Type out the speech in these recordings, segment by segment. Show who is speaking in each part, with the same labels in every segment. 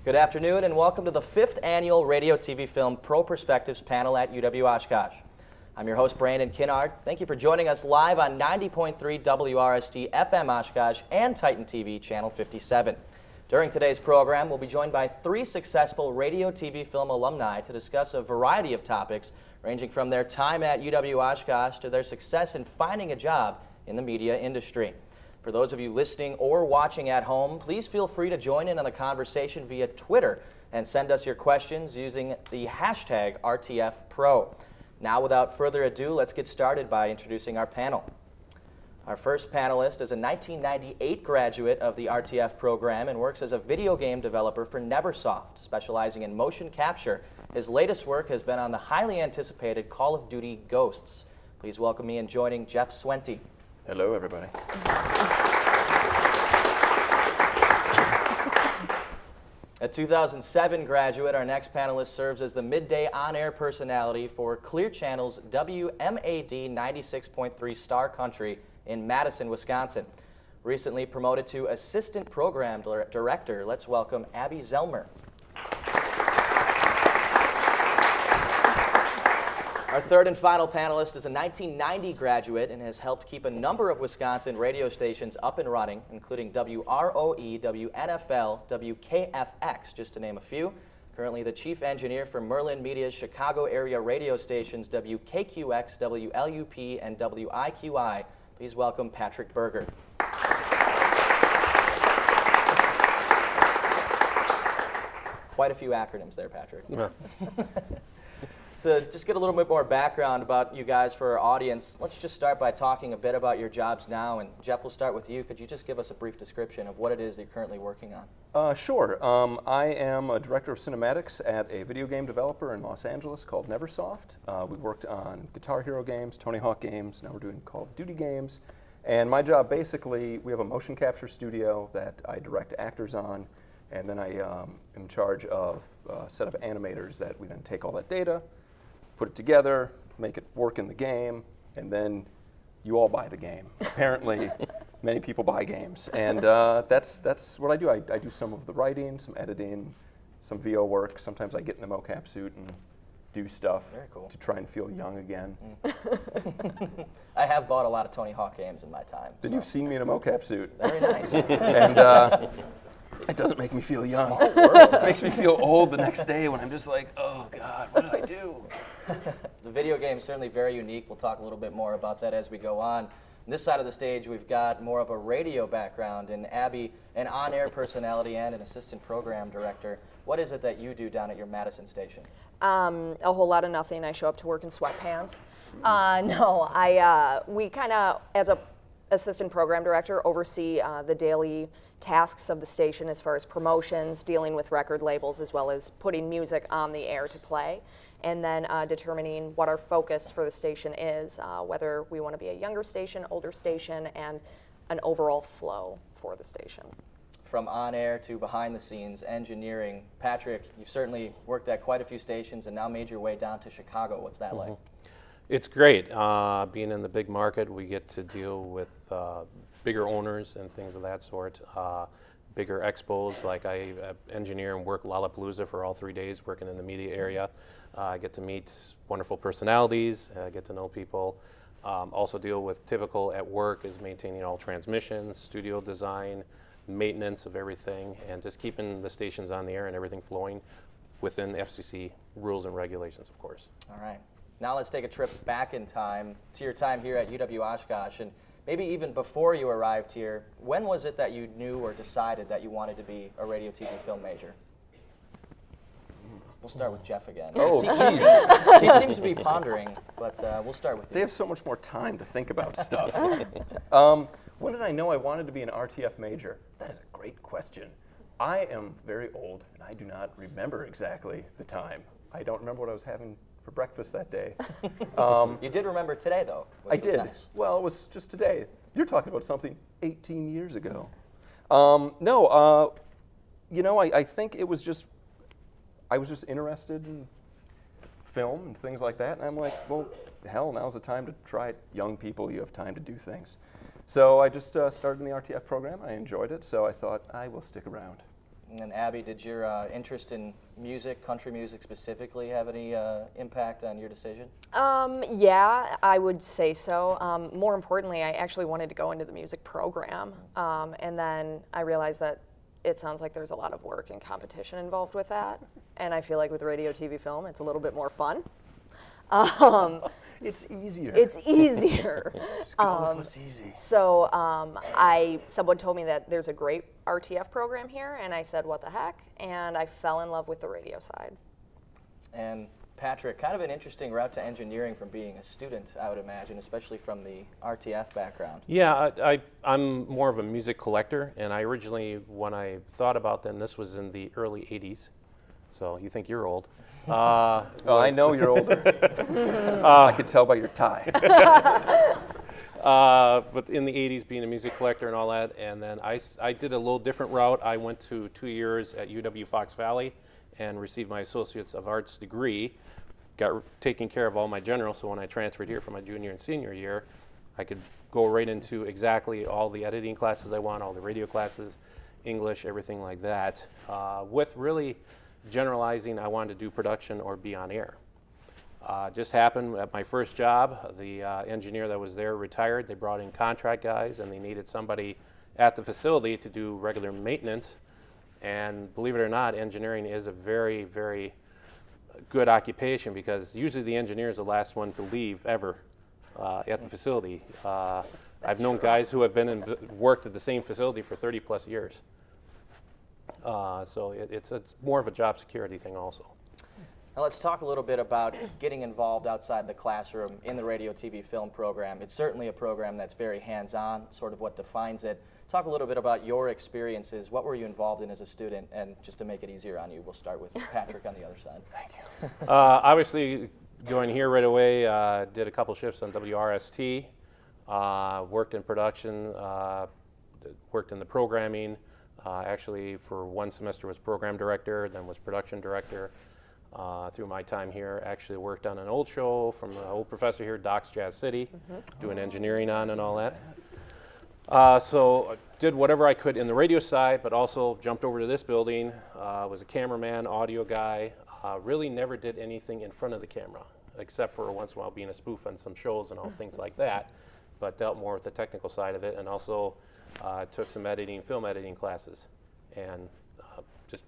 Speaker 1: Good afternoon and welcome to the 5th Annual Radio TV Film Pro Perspectives panel at UW Oshkosh. I'm your host, Brandon Kinnard. Thank you for joining us live on 90.3 WRST FM Oshkosh and Titan TV Channel 57. During today's program, we'll be joined by 3 successful radio TV film alumni to discuss a variety of topics ranging from their time at UW Oshkosh to their success in finding a job in the media industry. For those of you listening or watching at home, please feel free to join in on the conversation via Twitter and send us your questions using the hashtag RTFPro. Now, without further ado, let's get started by introducing our panel. Our first panelist is a 1998 graduate of the RTF program and works as a video game developer for Neversoft, specializing in motion capture. His latest work has been on the highly anticipated Call of Duty Ghosts. Please welcome me in joining Jeff Swenty.
Speaker 2: Hello, everybody.
Speaker 1: A 2007 graduate, our next panelist serves as the midday on-air personality for Clear Channel's WMAD 96.3 Star Country in Madison, Wisconsin. Recently promoted to Assistant Program Director, let's welcome Abby Zellmer. Our third and final panelist is a 1990 graduate and has helped keep a number of Wisconsin radio stations up and running, including WROE, WNFL, WKFX, just to name a few. Currently the chief engineer for Merlin Media's Chicago area radio stations WKQX, WLUP, and WIQI. Please welcome Patrick Berger. Quite a few acronyms there, Patrick.
Speaker 2: Yeah.
Speaker 1: To just get a little bit more background about you guys for our audience, let's just start by talking a bit about your jobs now. And Jeff, we'll start with you. Could you just give us a brief description of what it is that you're currently working on?
Speaker 2: Sure. I am a director of cinematics at a video game developer in Los Angeles called Neversoft. We worked on Guitar Hero games, Tony Hawk games. Now we're doing Call of Duty games. And my job, basically, we have a motion capture studio that I direct actors on. And then I am in charge of a set of animators that we then take all that data, put it together, make it work in the game, and then you all buy the game. Apparently, many people buy games, and that's what I do. I do some of the writing, some editing, some VO work. Sometimes I get in the mocap suit and do stuff to try and feel young again.
Speaker 1: I have bought a lot of Tony Hawk games in my time.
Speaker 2: Then you've seen me in a mocap suit.
Speaker 1: Very nice.
Speaker 2: And it doesn't make me feel young. It makes me feel old the next day when I'm just like, oh God, what did I do?
Speaker 1: The video game is certainly very unique. We'll talk a little bit more about that as we go on. On this side of the stage, we've got more of a radio background, and Abby, an on-air personality and an assistant program director. What is it that you do down at your Madison station?
Speaker 3: A whole lot of nothing. I show up to work in sweatpants. We kind of, as a assistant program director, oversee the daily tasks of the station as far as promotions, dealing with record labels, as well as putting music on the air to play, and then determining what our focus for the station is, whether we want to be a younger station, older station, and an overall flow for the station.
Speaker 1: From on-air to behind-the-scenes engineering, Patrick, you've certainly worked at quite a few stations and now made your way down to Chicago. What's that like?
Speaker 4: It's great. Being in the big market, we get to deal with bigger owners and things of that sort. Bigger expos, like I engineer and work Lollapalooza for all 3 days, working in the media area. I get to meet wonderful personalities, get to know people. Also deal with typical at work is maintaining all transmissions, studio design, maintenance of everything, and just keeping the stations on the air and everything flowing within the FCC rules and regulations, of course.
Speaker 1: All right. Now let's take a trip back in time to your time here at UW Oshkosh, and maybe even before you arrived here. When was it that you knew or decided that you wanted to be a radio, TV, film major? We'll start with Jeff again.
Speaker 2: Oh,
Speaker 1: he seems to be pondering, but we'll start with you.
Speaker 2: They have so much more time to think about stuff. When did I know I wanted to be an RTF major? That is a great question. I am very old, and I do not remember exactly the time. I don't remember what I was having for breakfast that day.
Speaker 1: You did remember today, though.
Speaker 2: I did. Nice. Well, it was just today. You're talking about something 18 years ago. I think it was just, I was just interested in film and things like that, and I'm like, well, hell, now's the time to try it. Young people, you have time to do things. So I just started in the RTF program. I enjoyed it, so I thought I will stick around.
Speaker 1: And Abby, did your interest in music, country music specifically, have any impact on your decision?
Speaker 3: Yeah, I would say so. More importantly, I actually wanted to go into the music program, and then I realized that it sounds like there's a lot of work and competition involved with that, and I feel like with radio, TV, film, it's a little bit more fun.
Speaker 2: It's easier.
Speaker 3: It's easier.
Speaker 2: Just go with what's easy.
Speaker 3: So someone told me that there's a great RTF program here, and I said, what the heck? And I fell in love with the radio side.
Speaker 1: And Patrick, kind of an interesting route to engineering from being a student, I would imagine, especially from the RTF background.
Speaker 4: Yeah, I'm more of a music collector, and I originally, when I thought about them, this was in the early 80s, so you think you're old.
Speaker 2: I know you're older. I could tell by your tie.
Speaker 4: But in the 80s, being a music collector and all that, and then I did a little different route. I went to 2 years at UW Fox Valley and received my Associates of Arts degree, got taken care of all my general, so when I transferred here for my junior and senior year, I could go right into exactly all the editing classes I want, all the radio classes, English, everything like that, with really generalizing I wanted to do production or be on air. Just happened at my first job, the engineer that was there retired. They brought in contract guys and they needed somebody at the facility to do regular maintenance. And believe it or not, engineering is a very, very good occupation because usually the engineer is the last one to leave ever at the facility. I've known guys who have been worked at the same facility for 30 plus years. So it's more of a job security thing also.
Speaker 1: Now let's talk a little bit about getting involved outside the classroom in the radio, TV, film program. It's certainly a program that's very hands-on, sort of what defines it. Talk a little bit about your experiences. What were you involved in as a student? And just to make it easier on you, we'll start with Patrick on the other side. Thank you.
Speaker 4: Obviously, going here right away, did a couple shifts on WRST, worked in production, worked in the programming. Actually, for 1 semester was program director, then was production director. Through my time here, actually worked on an old show from an old professor here, Doc's Jazz City, doing engineering on and all that. So I did whatever I could in the radio side, but also jumped over to this building, was a cameraman, audio guy, really never did anything in front of the camera, except for once in a while being a spoof on some shows and all things like that, but dealt more with the technical side of it, and also took some editing, film editing classes, and just,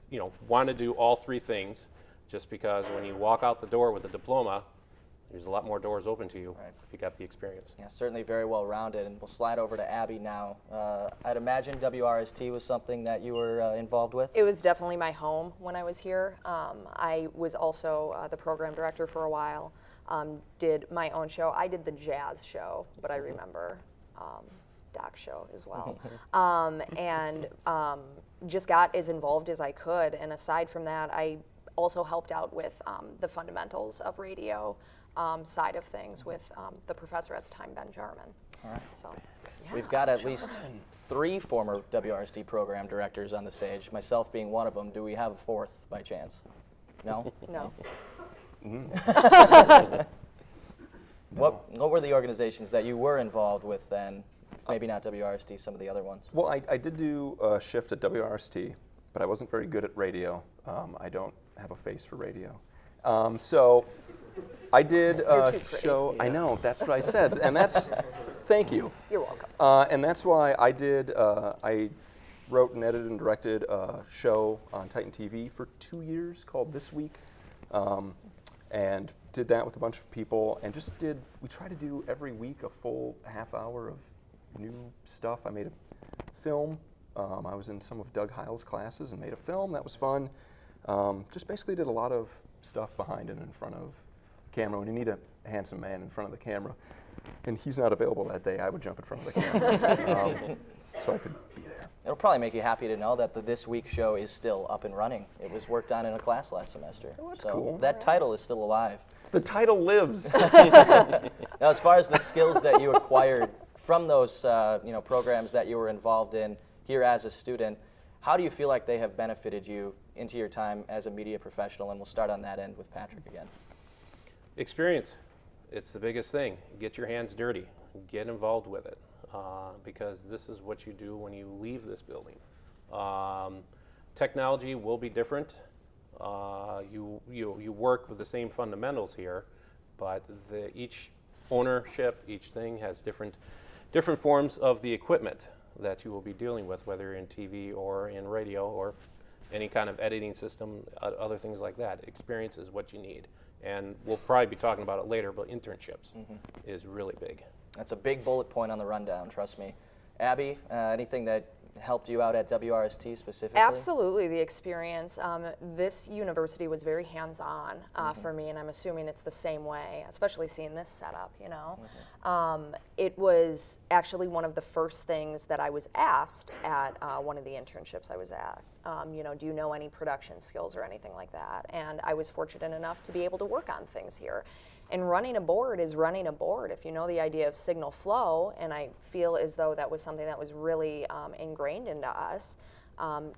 Speaker 4: wanted to do all 3 things. Just because when you walk out the door with a diploma, there's a lot more doors open to you if you got the experience.
Speaker 1: Yeah, certainly very well rounded. And we'll slide over to Abby now. I'd imagine WRST was something that you were involved with?
Speaker 3: It was definitely my home when I was here. I was also the program director for a while, did my own show. I did the jazz show, but I remember Doc's show as well. And just got as involved as I could. And aside from that, I also helped out with the fundamentals of radio side of things with the professor at the time, Ben Jarman.
Speaker 1: All right.
Speaker 3: So, yeah.
Speaker 1: We've got at least 3 former WRST program directors on the stage, myself being one of them. Do we have a 4th by chance? No?
Speaker 3: No.
Speaker 1: What were the organizations that you were involved with then? Maybe not WRST, some of the other ones.
Speaker 2: Well, I did do a shift at WRST, but I wasn't very good at radio. I don't have a face for radio. So I did a show. Yeah. I know, that's what I said. And that's, thank you.
Speaker 3: You're welcome.
Speaker 2: And that's why I did, I wrote and edited and directed a show on Titan TV for 2 years called This Week. And did that with a bunch of people and just we try to do every week a full half hour of new stuff. I made a film. I was in some of Doug Heil's classes and made a film. That was fun. Just basically did a lot of stuff behind and in front of camera. When you need a handsome man in front of the camera, and he's not available that day, I would jump in front of the camera so I could be there.
Speaker 1: It'll probably make you happy to know that the This Week show is still up and running. It was worked on in a class last semester.
Speaker 2: Oh, that's
Speaker 1: so
Speaker 2: cool.
Speaker 1: That title is still alive.
Speaker 2: The title lives.
Speaker 1: Now, as far as the skills that you acquired from those programs that you were involved in here as a student, how do you feel like they have benefited you into your time as a media professional? And we'll start on that end with Patrick again.
Speaker 4: Experience. It's the biggest thing. Get your hands dirty. Get involved with it because this is what you do when you leave this building. Technology will be different. You work with the same fundamentals here, but each ownership, each thing has different forms of the equipment that you will be dealing with, whether you're in TV or in radio or any kind of editing system, other things like that. Experience is what you need. And we'll probably be talking about it later, but internships is really big.
Speaker 1: That's a big bullet point on the rundown, trust me. Abby, anything that helped you out at WRST specifically?
Speaker 3: Absolutely, the experience. This university was very hands-on for me, and I'm assuming it's the same way, especially seeing this setup, you know. It was actually one of the first things that I was asked at one of the internships I was at. You know, do you know any production skills or anything like that? And I was fortunate enough to be able to work on things here. And running a board is running a board. If you know the idea of signal flow, and I feel as though that was something that was really ingrained into us,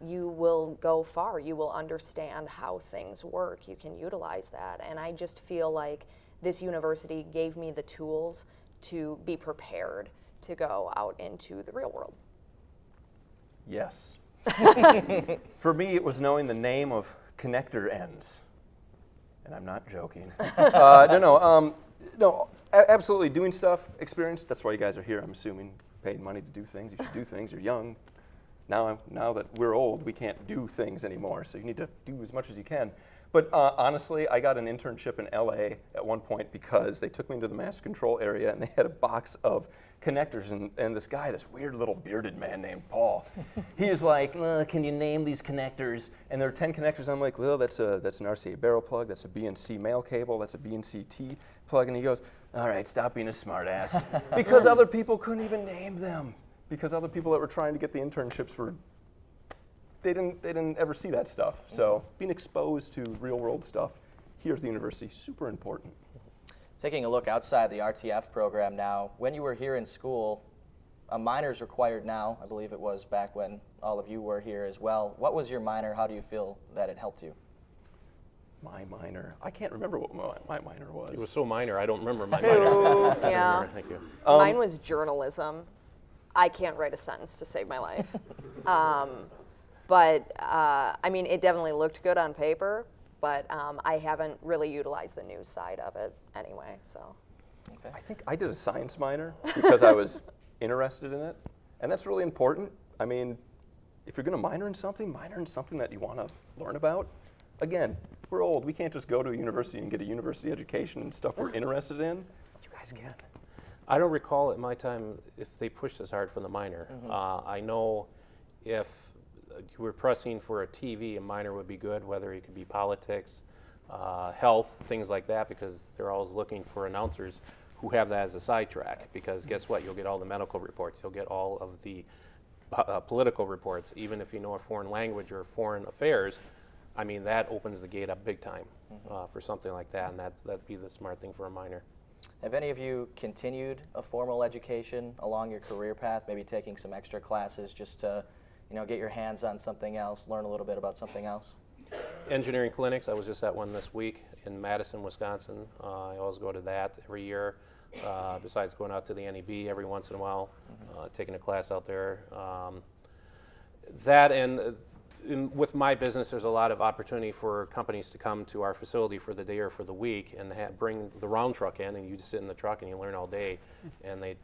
Speaker 3: you will go far. You will understand how things work. You can utilize that. And I just feel like this university gave me the tools to be prepared to go out into the real world.
Speaker 2: Yes. For me, it was knowing the name of connector ends. And I'm not joking. No, absolutely. Doing stuff, experience, that's why you guys are here, I'm assuming. Paid money to do things, you should do things, you're young. Now that we're old, we can't do things anymore, so you need to do as much as you can. But honestly, I got an internship in LA at one point because they took me into the master control area and they had a box of connectors, and this guy, this weird little bearded man named Paul, he was like, can you name these connectors? And there are 10 connectors. I'm like, well, that's an RCA barrel plug, that's a BNC male cable, that's a BNC T plug. And he goes, all right, stop being a smart ass. Because other people couldn't even name them. Because other people that were trying to get the internships they didn't ever see that stuff. So being exposed to real world stuff here at the university, super important.
Speaker 1: Taking a look outside the RTF program now, when you were here in school, a minor's required now. I believe it was back when all of you were here as well. What was your minor? How do you feel that it helped you?
Speaker 2: My minor, I can't remember what my minor was.
Speaker 4: It was so minor, I don't remember my minor.
Speaker 3: Yeah.
Speaker 4: Thank you.
Speaker 3: Mine was journalism. I can't write a sentence to save my life. But I mean, it definitely looked good on paper, but I haven't really utilized the news side of it anyway, so.
Speaker 1: Okay.
Speaker 2: I think I did a science minor because I was interested in it, and that's really important. I mean, if you're going to minor in something that you want to learn about. Again, we're old. We can't just go to a university and get a university education and stuff we're interested in. You guys can.
Speaker 4: I don't recall at my time if they pushed us hard for the minor. I know if you were pressing for a TV, a minor would be good, whether it could be politics, health, things like that, because they're always looking for announcers who have that as a sidetrack. Because guess what? You'll get all the medical reports. You'll get all of the political reports. Even if you know a foreign language or foreign affairs, I mean, that opens the gate up big time for something like that, and that'd be the smart thing for a minor.
Speaker 1: Have any of you continued a formal education along your career path, maybe taking some extra classes just to, get your hands on something else, learn a little bit about something else?
Speaker 4: Engineering clinics, I was just at one this week in Madison, Wisconsin. I always go to that every year, besides going out to the NEB every once in a while, taking a class out there. That and with my business, there's a lot of opportunity for companies to come to our facility for the day or for the week and bring the round truck in, and you just sit in the truck and you learn all day, and they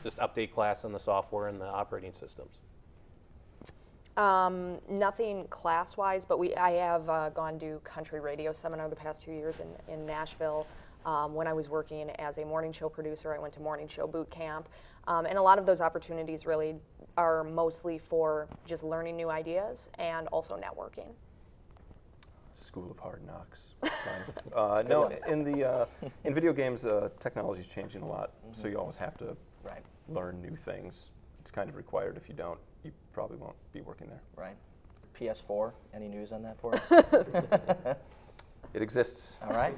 Speaker 4: just update class on the software and the operating systems.
Speaker 3: Nothing class-wise, but I have gone to country radio seminar the past 2 years in Nashville. When I was working as a morning show producer, I went to morning show boot camp. And a lot of those opportunities really are mostly for just learning new ideas and also networking.
Speaker 2: School of Hard Knocks. No, in video games, technology is changing a lot, so you always have to learn new things. It's kind of required. If you don't, you probably won't be working there.
Speaker 1: Right. PS4, any news on that for us?
Speaker 2: It exists.
Speaker 1: All right.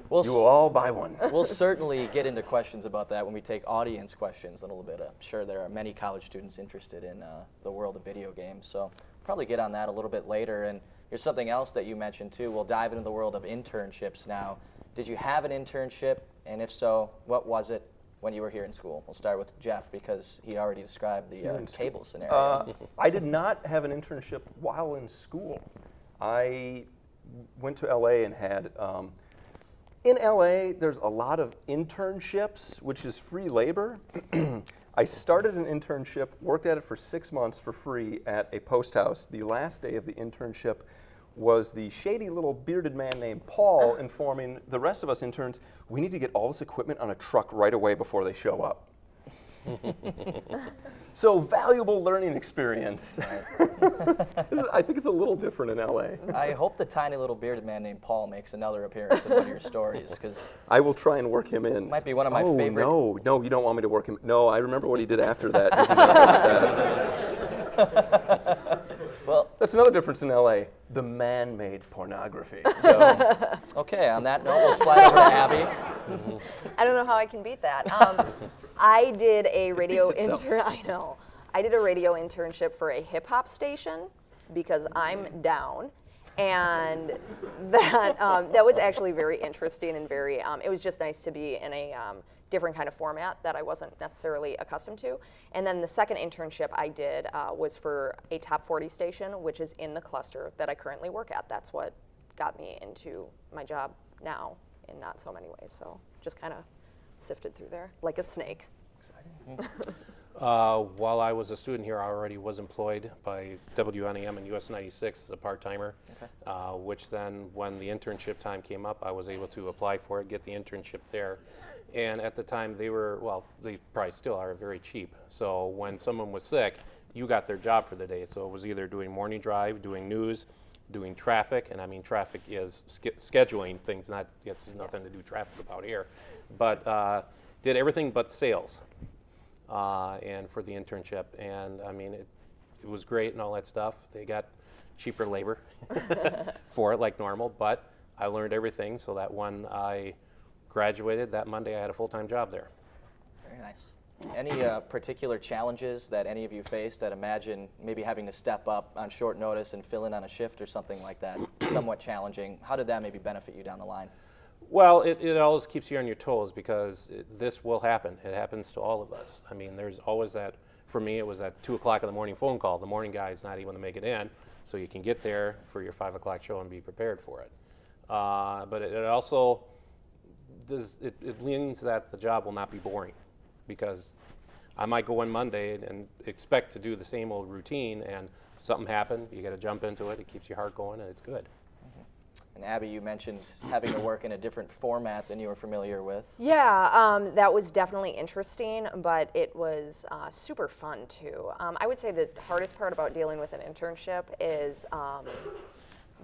Speaker 2: You will all buy one.
Speaker 1: We'll certainly get into questions about that when we take audience questions in a little bit. I'm sure there are many college students interested in the world of video games, so probably get on that a little bit later. And here's something else that you mentioned too. We'll dive into the world of internships now. Did you have an internship? And if so, what was it? when you were here in school? We'll start with Jeff because he already described the
Speaker 2: in
Speaker 1: cable scenario.
Speaker 2: I did not have an internship while in school. I went to LA and had, in LA, there's a lot of internships, which is free labor. I started an internship, worked at it for 6 months for free at a post house. The last day of the internship was the shady little bearded man named Paul informing the rest of us interns, we need to get all this equipment on a truck right away before they show up. So valuable learning experience. I think it's a little different in LA.
Speaker 1: I hope the tiny little bearded man named Paul makes another appearance in one of your stories, because
Speaker 2: I will try and work him in.
Speaker 1: Might be one of my favorite.
Speaker 2: Oh, no, you don't want me to work him. No, I remember what he did after that. Well, that's another difference in LA. The man-made pornography. So.
Speaker 1: Okay, on that note, we'll slide over to Abby.
Speaker 3: I don't know how I can beat that. I did a radio I did a radio internship for a hip hop station because I'm down, and that was actually very interesting and very. It was just nice to be in a different kind of format that I wasn't necessarily accustomed to. And then the second internship I did was for a top 40 station, which is in the cluster that I currently work at. That's what got me into my job now in not so many ways. So just kind of sifted through there like a snake.
Speaker 2: Exciting.
Speaker 4: While I was a student here, I already was employed by WNEM and US 96 as a part-timer, which then when the internship time came up, I was able to apply for it, get the internship there. And at the time they were, well, they probably still are very cheap. So when someone was sick, you got their job for the day. So it was either doing morning drive, doing news, doing traffic, and I mean traffic is scheduling things, not there's nothing to do traffic about here, but did everything but sales. And for the internship, and I mean it was great and all that stuff. They got cheaper labor for it like normal, but I learned everything so that when I graduated that Monday I had a full-time job there.
Speaker 1: Very nice. Any particular challenges that any of you faced? I'd imagine maybe having to step up on short notice and fill in on a shift or something like that, somewhat challenging. How did that maybe benefit you down the line?
Speaker 4: Well, it always keeps you on your toes because this will happen. It happens to all of us. I mean, there's always that, for me, it was that 2 o'clock in the morning phone call. The morning guy is not able to make it in, so you can get there for your 5 o'clock show and be prepared for it. But it also, it leans that the job will not be boring because I might go in Monday and expect to do the same old routine, and something happened, you got to jump into it, it keeps your heart going, and it's good.
Speaker 1: And Abby, you mentioned having to work in a different format than you were familiar with.
Speaker 3: Yeah, that was definitely interesting, but it was super fun too. I would say the hardest part about dealing with an internship is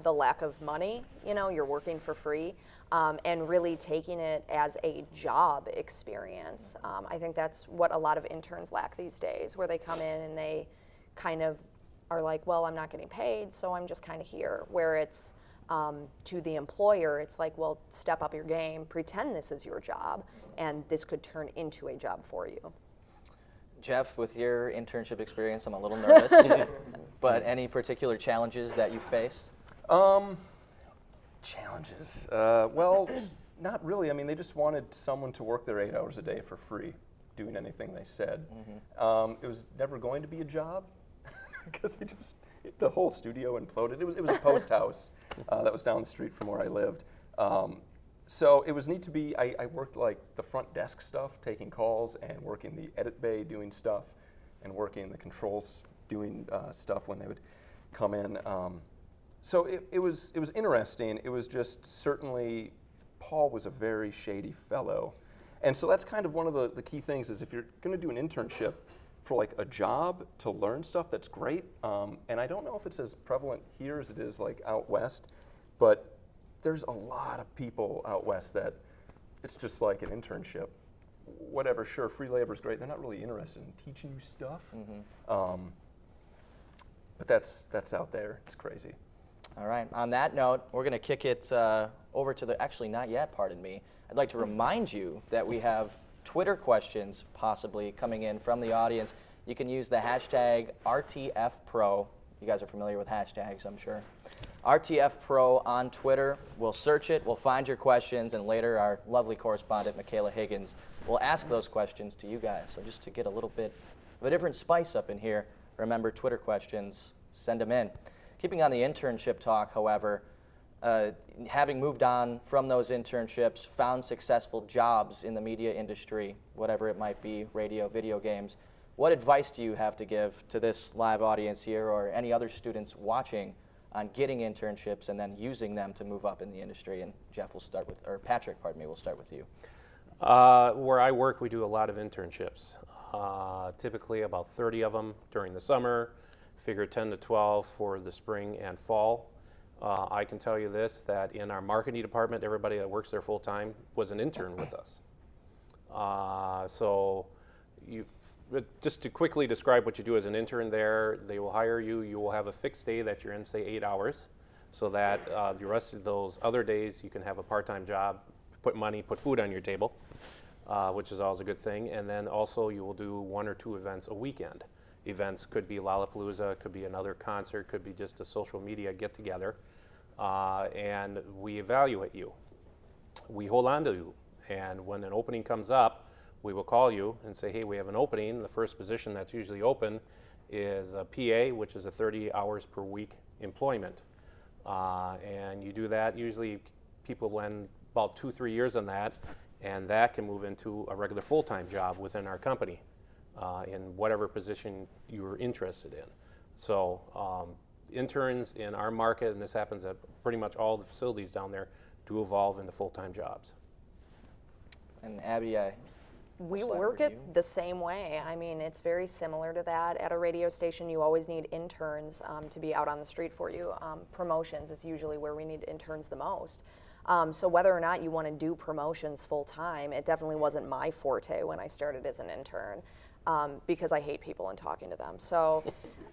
Speaker 3: the lack of money. You know, you're working for free, and really taking it as a job experience. I think that's what a lot of interns lack these days, where they come in and they kind of are like, well, I'm not getting paid, so I'm just kind of here. Where it's to the employer, it's like, well, step up your game, pretend this is your job, and this could turn into a job for you.
Speaker 1: Jeff, with your internship experience, I'm a little nervous, but any particular challenges that you faced?
Speaker 2: Challenges? Well, not really. I mean, they just wanted someone to work their 8 hours a day for free, doing anything they said. It was never going to be a job because the whole studio imploded. It was a post house that was down the street from where I lived. So it was neat to be, I worked like the front desk stuff, taking calls, and working the edit bay doing stuff, and working the controls doing stuff when they would come in. So it was interesting. It was just certainly, Paul was a very shady fellow. And so that's kind of one of the key things is if you're gonna do an internship for like a job to learn stuff, that's great. And I don't know if it's as prevalent here as it is like out west, but there's a lot of people out west that it's just like an internship. Whatever, sure, free labor is great. They're not really interested in teaching you stuff. But that's out there. It's crazy.
Speaker 1: All right. On that note, we're going to kick it over to the, actually not yet, pardon me. I'd like to remind you that we have Twitter questions possibly coming in from the audience. You can use the hashtag RTFPro. You guys are familiar with hashtags, I'm sure. RTFPro on Twitter. We'll search it, we'll find your questions, and later our lovely correspondent, Michaela Higgins, we'll ask those questions to you guys. So just to get a little bit of a different spice up in here, remember Twitter questions, send them in. Keeping on the internship talk, however, having moved on from those internships, found successful jobs in the media industry, whatever it might be, radio, video games, what advice do you have to give to this live audience here or any other students watching on getting internships and then using them to move up in the industry? And Jeff, we'll start with, or Patrick, pardon me, we'll start with you.
Speaker 4: Where I work, we do a lot of internships. Typically about 30 of them during the summer, figure 10 to 12 for the spring and fall. I can tell you this, that in our marketing department, everybody that works there full time was an intern with us. Just to quickly describe what you do as an intern there, they will hire you, you will have a fixed day that you're in, say 8 hours, so that the rest of those other days you can have a part-time job, put food on your table, which is always a good thing. And then also you will do 1 or 2 events a weekend. Events could be Lollapalooza, could be another concert, could be just a social media get-together, and we evaluate you. We hold on to you, and when an opening comes up, we will call you and say, hey, we have an opening. The first position that's usually open is a PA, which is a 30 hours per week employment. And you do that, usually people lend about 2-3 years on that, and that can move into a regular full-time job within our company in whatever position you're interested in. So interns in our market, and this happens at pretty much all the facilities down there, do evolve into full-time jobs.
Speaker 1: And Abby,
Speaker 3: we work it the same way. I mean, it's very similar to that. At a radio station, you always need interns to be out on the street for you. Promotions is usually where we need interns the most. So whether or not you want to do promotions full time, it definitely wasn't my forte when I started as an intern because I hate people and talking to them. So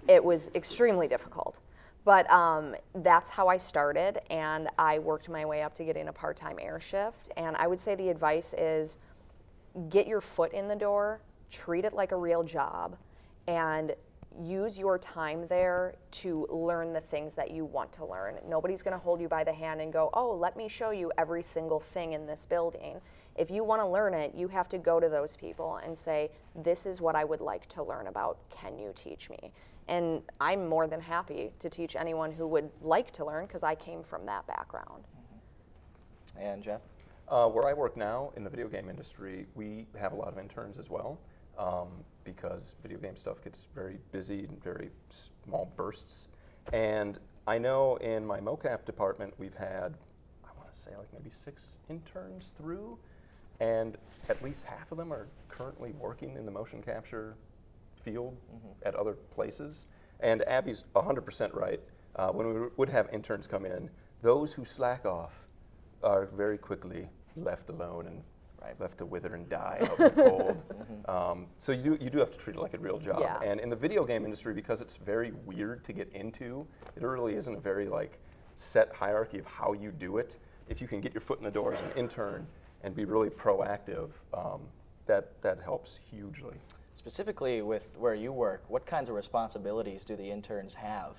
Speaker 3: it was extremely difficult. But that's how I started, and I worked my way up to getting a part-time air shift. And I would say the advice is, get your foot in the door, treat it like a real job, and use your time there to learn the things that you want to learn. Nobody's going to hold you by the hand and go, oh, let me show you every single thing in this building. If you want to learn it, you have to go to those people and say, this is what I would like to learn about. Can you teach me? And I'm more than happy to teach anyone who would like to learn because I came from that background.
Speaker 1: Mm-hmm. And Jeff?
Speaker 2: Where I work now in the video game industry, we have a lot of interns as well because video game stuff gets very busy in very small bursts. And I know in my mocap department we've had, I want to say like maybe 6 interns through, and at least half of them are currently working in the motion capture field at other places. And Abby's 100% right. When we would have interns come in, those who slack off are very quickly left alone and left to wither and die out in the cold. So you do have to treat it like a real job.
Speaker 3: Yeah.
Speaker 2: And in the video game industry, because it's very weird to get into, it really isn't a very set hierarchy of how you do it. If you can get your foot in the door as an intern and be really proactive, that helps hugely.
Speaker 1: Specifically with where you work, what kinds of responsibilities do the interns have?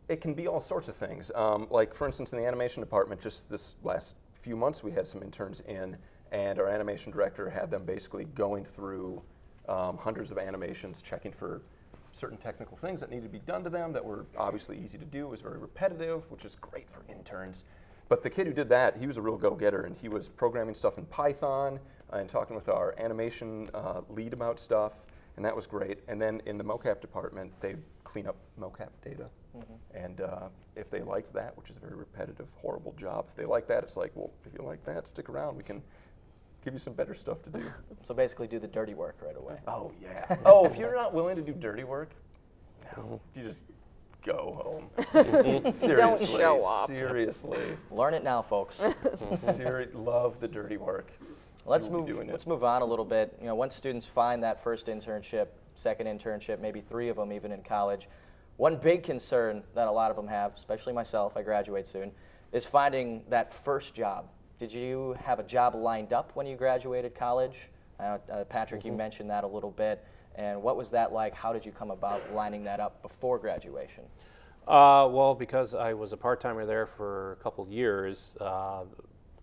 Speaker 2: It can be all sorts of things. Like for instance, in the animation department, just this last few months we had some interns in, and our animation director had them basically going through hundreds of animations, checking for certain technical things that needed to be done to them that were obviously easy to do. It was very repetitive, which is great for interns. But the kid who did that, he was a real go-getter, and he was programming stuff in Python and talking with our animation lead about stuff, and that was great. And then in the mocap department, they clean up mocap data. And if they liked that, which is a very repetitive, horrible job, if they like that, it's like, well, if you like that, stick around. We can give you some better stuff to do.
Speaker 1: So basically do the dirty work right away.
Speaker 2: Oh, yeah. Oh, if you're not willing to do dirty work, no, you just go home. Seriously.
Speaker 3: Don't show up.
Speaker 2: Seriously.
Speaker 1: Learn it now, folks.
Speaker 2: Love the dirty work.
Speaker 1: Let's move on a little bit. You know, once students find that first internship, second internship, maybe 3 of them even in college, one big concern that a lot of them have, especially myself, I graduate soon, is finding that first job. Did you have a job lined up when you graduated college? Patrick, you mentioned that a little bit. And what was that like? How did you come about lining that up before graduation?
Speaker 4: Well, because I was a part-timer there for a couple years,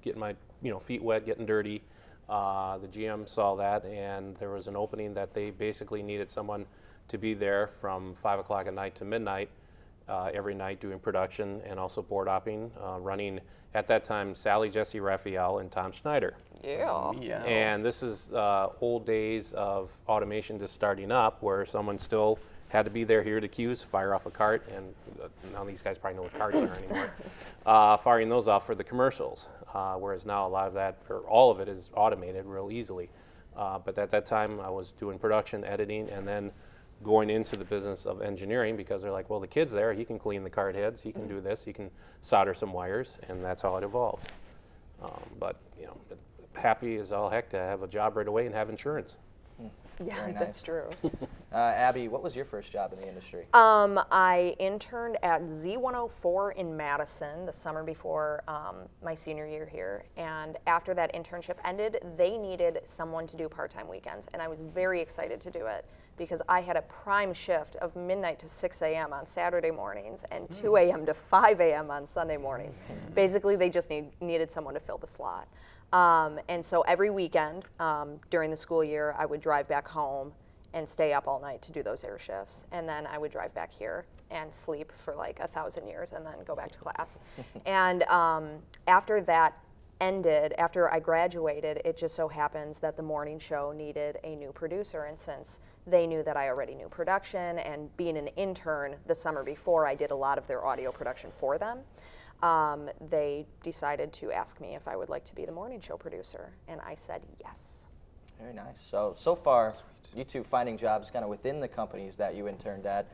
Speaker 4: getting my feet wet, getting dirty. The GM saw that, and there was an opening that they basically needed someone to be there from 5 o'clock at night to midnight every night doing production and also board opping, running at that time Sally Jesse Raphael and Tom Schneider.
Speaker 3: Yeah.
Speaker 2: Yeah.
Speaker 4: And this is old days of automation just starting up, where someone still had to be there, hear the cues, fire off a cart, and none of these guys probably know what carts are anymore, firing those off for the commercials, whereas now a lot of that, or all of it, is automated real easily. But at that time, I was doing production, editing, and then going into the business of engineering, because they're like, well, the kid's there, he can clean the cart heads, he can do this, he can solder some wires, and that's how it evolved. But happy as all heck to have a job right away and have insurance.
Speaker 3: Yeah,
Speaker 1: Very
Speaker 3: that's
Speaker 1: nice.
Speaker 3: true.
Speaker 1: Abby, what was your first job in the industry?
Speaker 3: I interned at Z104 in Madison the summer before my senior year here. And after that internship ended, they needed someone to do part-time weekends. And I was very excited to do it because I had a prime shift of midnight to 6 a.m. on Saturday mornings and 2 a.m. to 5 a.m. on Sunday mornings. Basically, they just needed someone to fill the slot. And so every weekend during the school year, I would drive back home and stay up all night to do those air shifts. And then I would drive back here and sleep for like 1,000 years and then go back to class. And after that ended, after I graduated, it just so happens that the morning show needed a new producer. And since they knew that I already knew production, and being an intern the summer before, I did a lot of their audio production for them. They decided to ask me if I would like to be the morning show producer, and I said yes.
Speaker 1: Very nice. So far, you two finding jobs kind of within the companies that you interned at.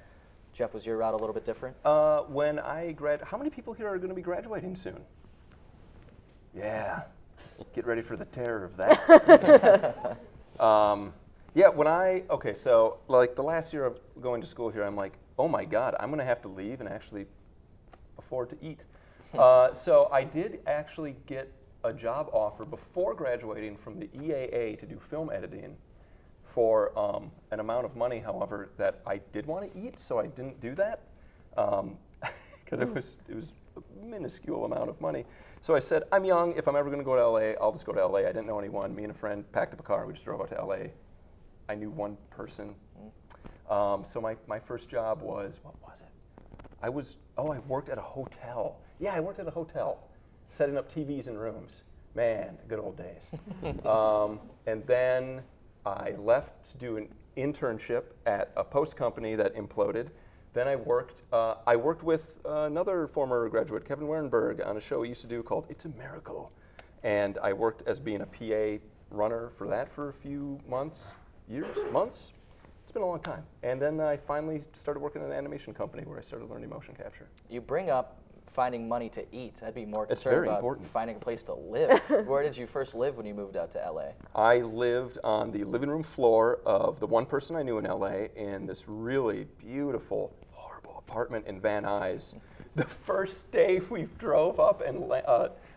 Speaker 1: Jeff, was your route a little bit different?
Speaker 2: When I how many people here are going to be graduating soon? Yeah, get ready for the terror of that. Yeah, so like the last year of going to school here, I'm like, oh my God, I'm going to have to leave and actually afford to eat. So I did actually get a job offer before graduating from the EAA to do film editing for an amount of money, however, that I did want to eat, so I didn't do that because it was a minuscule amount of money. So I said, I'm young. If I'm ever going to go to LA, I'll just go to LA. I didn't know anyone. Me and a friend packed up a car. We just drove out to LA. I knew one person. So my first job was, what was it? I worked at a hotel. Yeah, I worked at a hotel, setting up TVs in rooms. Man, the good old days. And then I left to do an internship at a post company that imploded. Then I worked with another former graduate, Kevin Wehrenberg, on a show he used to do called It's a Miracle. And I worked as being a PA runner for that for a few months. It's been a long time. And then I finally started working at an animation company where I started learning motion capture.
Speaker 1: You bring up finding money to eat. I'd be more
Speaker 2: It's
Speaker 1: concerned
Speaker 2: very
Speaker 1: about
Speaker 2: important.
Speaker 1: finding a place to live. Where did you first live when you moved out to LA?
Speaker 2: I lived on the living room floor of the one person I knew in LA in this really beautiful, horrible apartment in Van Nuys. The first day we drove up and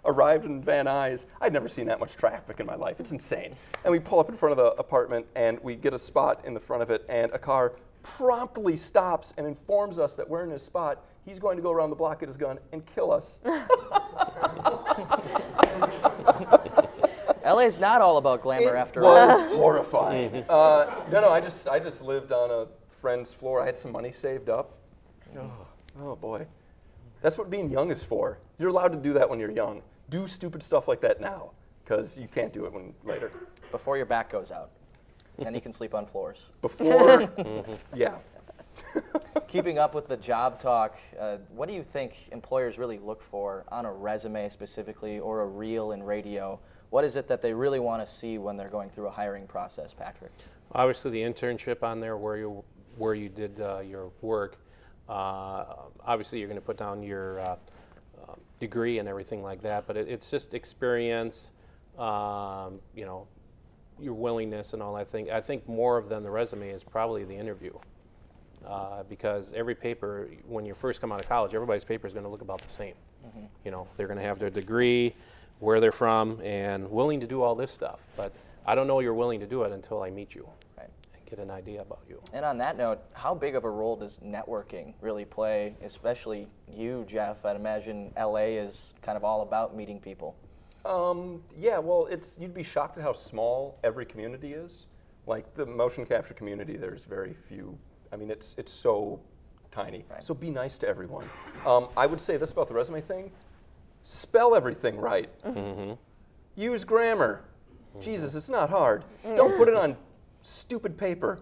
Speaker 2: arrived in Van Nuys, I'd never seen that much traffic in my life. It's insane. And we pull up in front of the apartment and we get a spot in the front of it, and a car promptly stops and informs us that we're in his spot. He's going to go around the block, get his gun, and kill us.
Speaker 1: LA's not all about glamour after
Speaker 2: It
Speaker 1: all.
Speaker 2: was horrifying. No, I just lived on a friend's floor. I had some money saved up. Oh boy. That's what being young is for. You're allowed to do that when you're young. Do stupid stuff like that now, because you can't do it when later.
Speaker 1: Before your back goes out. Then you can sleep on floors.
Speaker 2: Before, yeah.
Speaker 1: Keeping up with the job talk, what do you think employers really look for on a resume specifically, or a reel in radio? What is it that they really want to see when they're going through a hiring process, Patrick?
Speaker 4: Obviously, the internship on there where you did your work. Obviously, you're going to put down your degree and everything like that, but it's just experience, your willingness and all that thing. I think more of than the resume is probably the interview, because every paper, when you first come out of college, everybody's paper is going to look about the same. Mm-hmm. They're going to have their degree, where they're from, and willing to do all this stuff. But I don't know you're willing to do it until I meet you. Get an idea about you.
Speaker 1: And on that note, how big of a role does networking really play, especially you, Jeff? I'd imagine LA is kind of all about meeting people.
Speaker 2: Yeah, well, you'd be shocked at how small every community is. Like the motion capture community, there's very few. I mean, it's so tiny.
Speaker 1: Right.
Speaker 2: So be nice to everyone. I would say this about the resume thing: spell everything right.
Speaker 4: Mm-hmm.
Speaker 2: Use grammar. Jesus, it's not hard. Don't put it on stupid paper.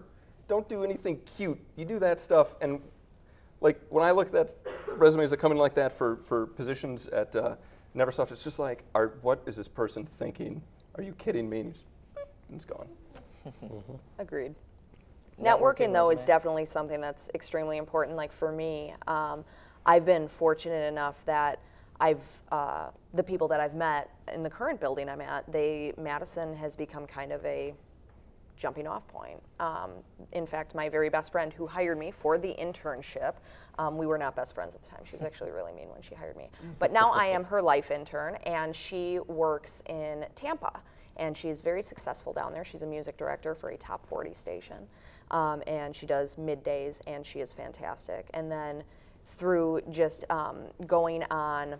Speaker 2: Don't do anything cute. You do that stuff, and like when I look at that resumes that come in like that for positions at Neversoft, it's just like, what is this person thinking? Are you kidding me? And it's gone.
Speaker 3: Agreed.
Speaker 1: Networking
Speaker 3: Networking, though, is
Speaker 1: resume.
Speaker 3: definitely something that's extremely important. Like for me, I've been fortunate enough that the people that I've met in the current building I'm at, Madison has become kind of a jumping off point. In fact, my very best friend who hired me for the internship, we were not best friends at the time. She was actually really mean when she hired me. But now I am her life intern, and she works in Tampa. And she's very successful down there. She's a music director for a top 40 station. And she does middays, and she is fantastic. And then through just going on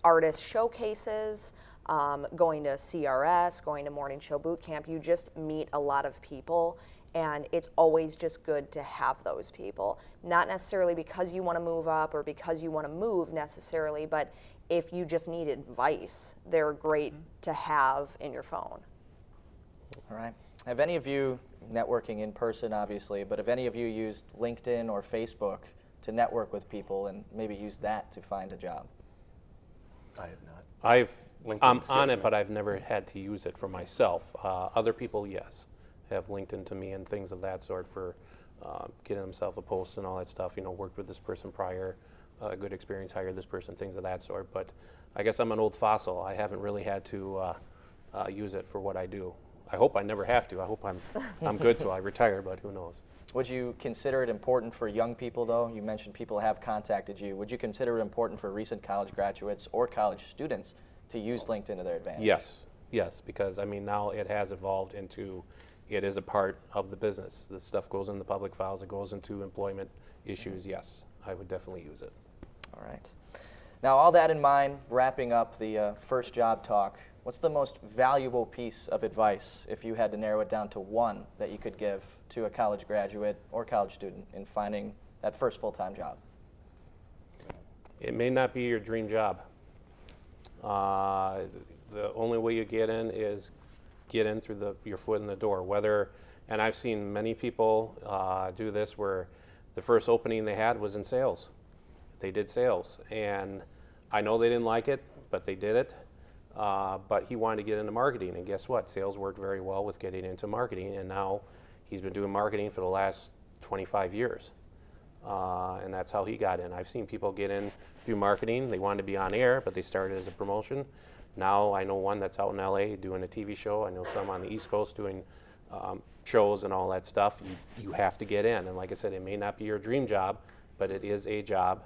Speaker 3: artist showcases, going to CRS, going to morning show boot camp, you just meet a lot of people, and it's always just good to have those people. Not necessarily because you want to move up or because you want to move necessarily, but if you just need advice, they're great to have in your phone.
Speaker 1: All right. Have any of you, networking in person obviously, but have any of you used LinkedIn or Facebook to network with people and maybe use that to find a job?
Speaker 2: I have not.
Speaker 4: I'm
Speaker 2: LinkedIn
Speaker 4: on
Speaker 2: scares
Speaker 4: it,
Speaker 2: me.
Speaker 4: but I've never had to use it for myself. Other people, yes, have LinkedIn to me and things of that sort for getting themselves a post and all that stuff. You know, worked with this person prior, good experience, hired this person, things of that sort. But I guess I'm an old fossil. I haven't really had to use it for what I do. I hope I never have to. I hope I'm good till I retire, but who knows.
Speaker 1: Would you consider it important for young people, though? You mentioned people have contacted you. Would you consider it important for recent college graduates or college students to use LinkedIn to their advantage?
Speaker 4: Yes, because I mean now it has evolved into, it is a part of the business. This stuff goes in the public files, it goes into employment issues. Yes, I would definitely use it.
Speaker 1: All right. Now, all that in mind, wrapping up the first job talk, what's the most valuable piece of advice, if you had to narrow it down to one, that you could give to a college graduate or college student in finding that first full-time job?
Speaker 4: It may not be your dream job. The only way you get in is get in through your foot in the door. And I've seen many people do this where the first opening they had was in sales. They did sales, and I know they didn't like it, but they did it. But he wanted to get into marketing, and guess what? Sales worked very well with getting into marketing, and now he's been doing marketing for the last 25 years. And that's how he got in. I've seen people get in through marketing. They wanted to be on air, but they started as a promotion. Now I know one that's out in LA doing a TV show. I know some on the East Coast doing shows and all that stuff. You have to get in. And like I said, it may not be your dream job, but it is a job,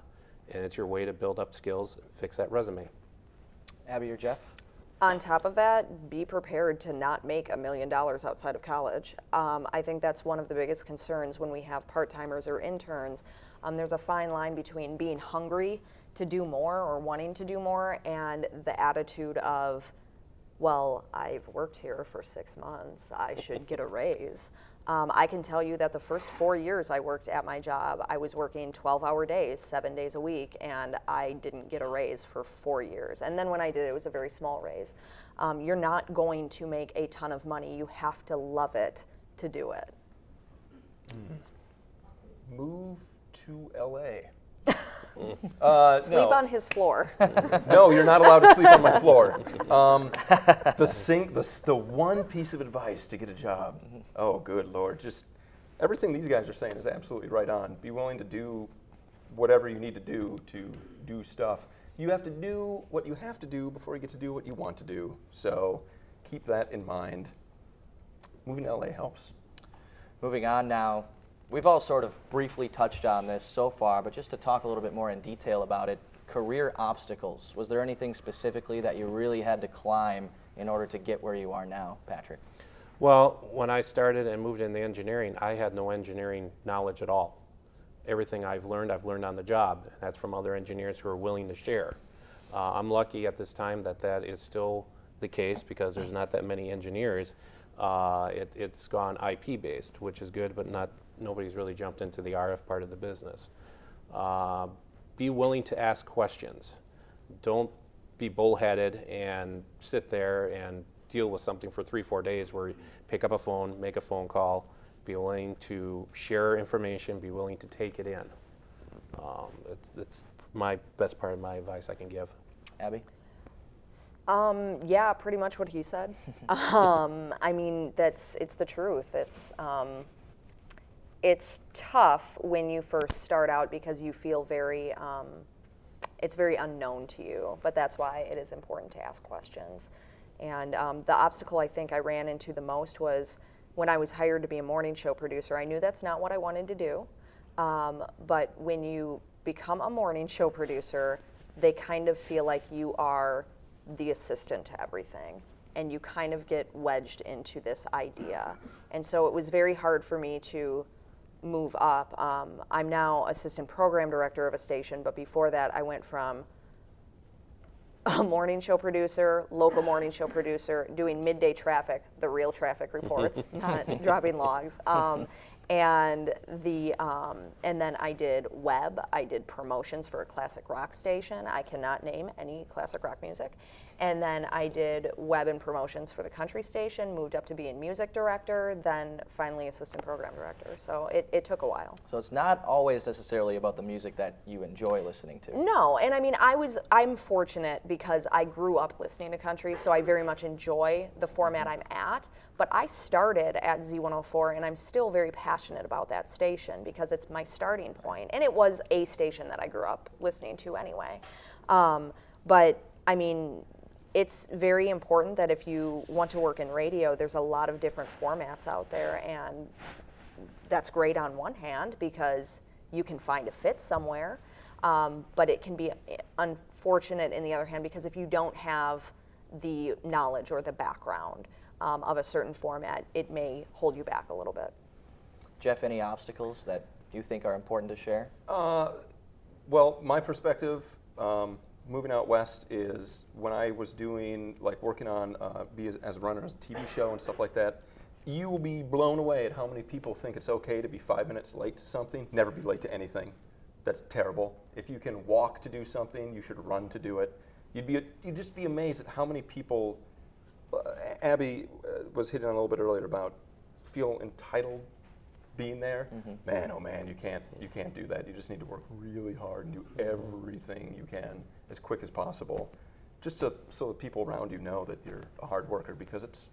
Speaker 4: and it's your way to build up skills and fix that resume.
Speaker 1: Abby or Jeff?
Speaker 3: On top of that, be prepared to not make $1 million outside of college. I think that's one of the biggest concerns when we have part-timers or interns. There's a fine line between being hungry to do more or wanting to do more and the attitude of, well, I've worked here for 6 months, I should get a raise. I can tell you that the first 4 years I worked at my job, I was working 12-hour days, 7 days a week, and I didn't get a raise for 4 years. And then when I did, it was a very small raise. You're not going to make a ton of money. You have to love it to do it.
Speaker 2: Move to LA.
Speaker 3: Sleep on his floor.
Speaker 2: No, you're not allowed to sleep on my floor. The one piece of advice to get a job. Oh, good Lord. Just everything these guys are saying is absolutely right on. Be willing to do whatever you need to do stuff. You have to do what you have to do before you get to do what you want to do. So keep that in mind. Moving to LA helps.
Speaker 1: Moving on now, we've all sort of briefly touched on this so far, but just to talk a little bit more in detail about it, career obstacles. Was there anything specifically that you really had to climb in order to get where you are now, Patrick?
Speaker 4: Well, when I started and moved into engineering, I had no engineering knowledge at all. Everything I've learned on the job, and that's from other engineers who are willing to share. I'm lucky at this time that is still the case because there's not that many engineers. It's gone IP based, which is good, but nobody's really jumped into the RF part of the business. Be willing to ask questions. Don't be bullheaded and sit there and deal with something for 3-4 days where you pick up a phone, make a phone call, be willing to share information, be willing to take it in. It's my best part of my advice I can give.
Speaker 1: Abby?
Speaker 3: Yeah, pretty much what he said. I mean, it's the truth. It's tough when you first start out because you feel it's very unknown to you, but that's why it is important to ask questions. And the obstacle I think I ran into the most was when I was hired to be a morning show producer. I knew that's not what I wanted to do, but when you become a morning show producer, they kind of feel like you are the assistant to everything, and you kind of get wedged into this idea. And so it was very hard for me to move up. I'm now assistant program director of a station, but before that I went from a morning show producer, local morning show producer, doing midday traffic, the real traffic reports, not dropping logs. And then I did web. I did promotions for a classic rock station. I cannot name any classic rock music. And then I did web and promotions for the country station, moved up to being music director, then finally assistant program director. So it took a while.
Speaker 1: So it's not always necessarily about the music that you enjoy listening to.
Speaker 3: No, and I mean, I'm fortunate because I grew up listening to country, so I very much enjoy the format I'm at. But I started at Z104, and I'm still very passionate about that station because it's my starting point. And it was a station that I grew up listening to anyway. But I mean, it's very important that if you want to work in radio, there's a lot of different formats out there, and that's great on one hand because you can find a fit somewhere, but it can be unfortunate in the other hand because if you don't have the knowledge or the background of a certain format, it may hold you back a little bit.
Speaker 1: Jeff, any obstacles that you think are important to share?
Speaker 2: Well, my perspective, moving out west is when I was working on as a runner as a TV show and stuff like that, you will be blown away at how many people think it's okay to be 5 minutes late to something. Never be late to anything. That's terrible. If you can walk to do something, you should run to do it. You'd just be amazed at how many people. Abby was hitting on a little bit earlier about feel entitled being there. Mm-hmm. Man, oh man, you can't do that. You just need to work really hard and do everything you can as quick as possible, just so the people around you know that you're a hard worker. Because it's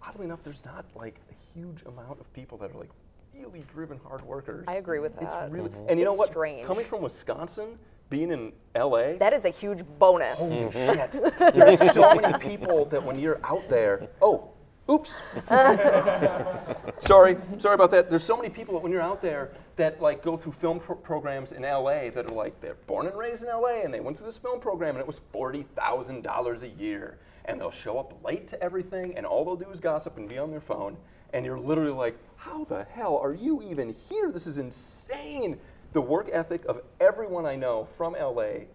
Speaker 2: oddly enough, there's not like a huge amount of people that are like really driven hard workers.
Speaker 3: I agree with that.
Speaker 2: It's really, and you know what?
Speaker 3: Strange.
Speaker 2: Coming from Wisconsin, being in LA,
Speaker 3: that is a huge bonus.
Speaker 2: Holy shit! There's so many people that when you're out there, oops. Sorry about that. There's so many people that when you're out there that like go through film programs in LA that are like they're born and raised in LA and they went through this film program and it was $40,000 a year and they'll show up late to everything and all they'll do is gossip and be on their phone and you're literally like, how the hell are you even here? This is insane. The work ethic of everyone I know from LA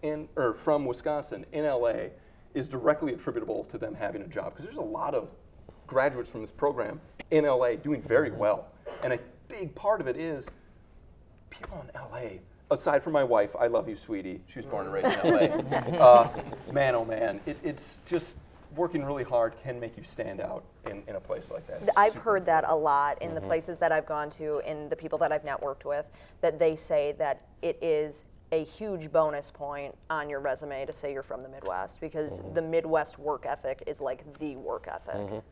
Speaker 2: from Wisconsin in LA is directly attributable to them having a job because there's a lot of graduates from this program in LA doing very well. And a big part of it is people in LA, aside from my wife, I love you, sweetie. She was born and raised in LA. Man, oh man, it's just working really hard can make you stand out in a place like that.
Speaker 3: I've heard that a lot in the places that I've gone to and the people that I've networked with, that they say that it is a huge bonus point on your resume to say you're from the Midwest because the Midwest work ethic is like the work ethic.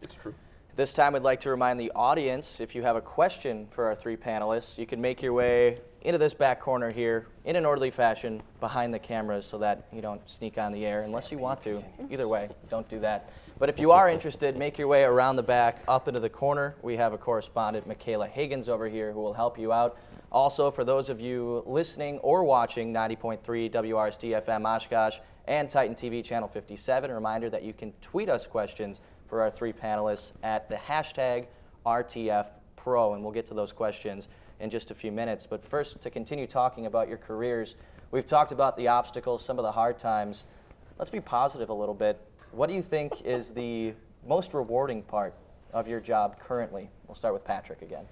Speaker 2: It's true.
Speaker 1: This time we'd like to remind the audience, if you have a question for our three panelists, you can make your way into this back corner here in an orderly fashion behind the cameras so that you don't sneak on the air unless you want to. Either way, don't do that. But if you are interested, make your way around the back up into the corner. We have a correspondent, Michaela Higgins, over here who will help you out. Also, for those of you listening or watching 90.3 WRSD FM Oshkosh and Titan TV Channel 57, a reminder that you can tweet us questions for our three panelists at the hashtag RTFPro, and we'll get to those questions in just a few minutes. But first, to continue talking about your careers, we've talked about the obstacles, some of the hard times. Let's be positive a little bit. what do you think is the most rewarding part of your job currently? We'll start with Patrick again.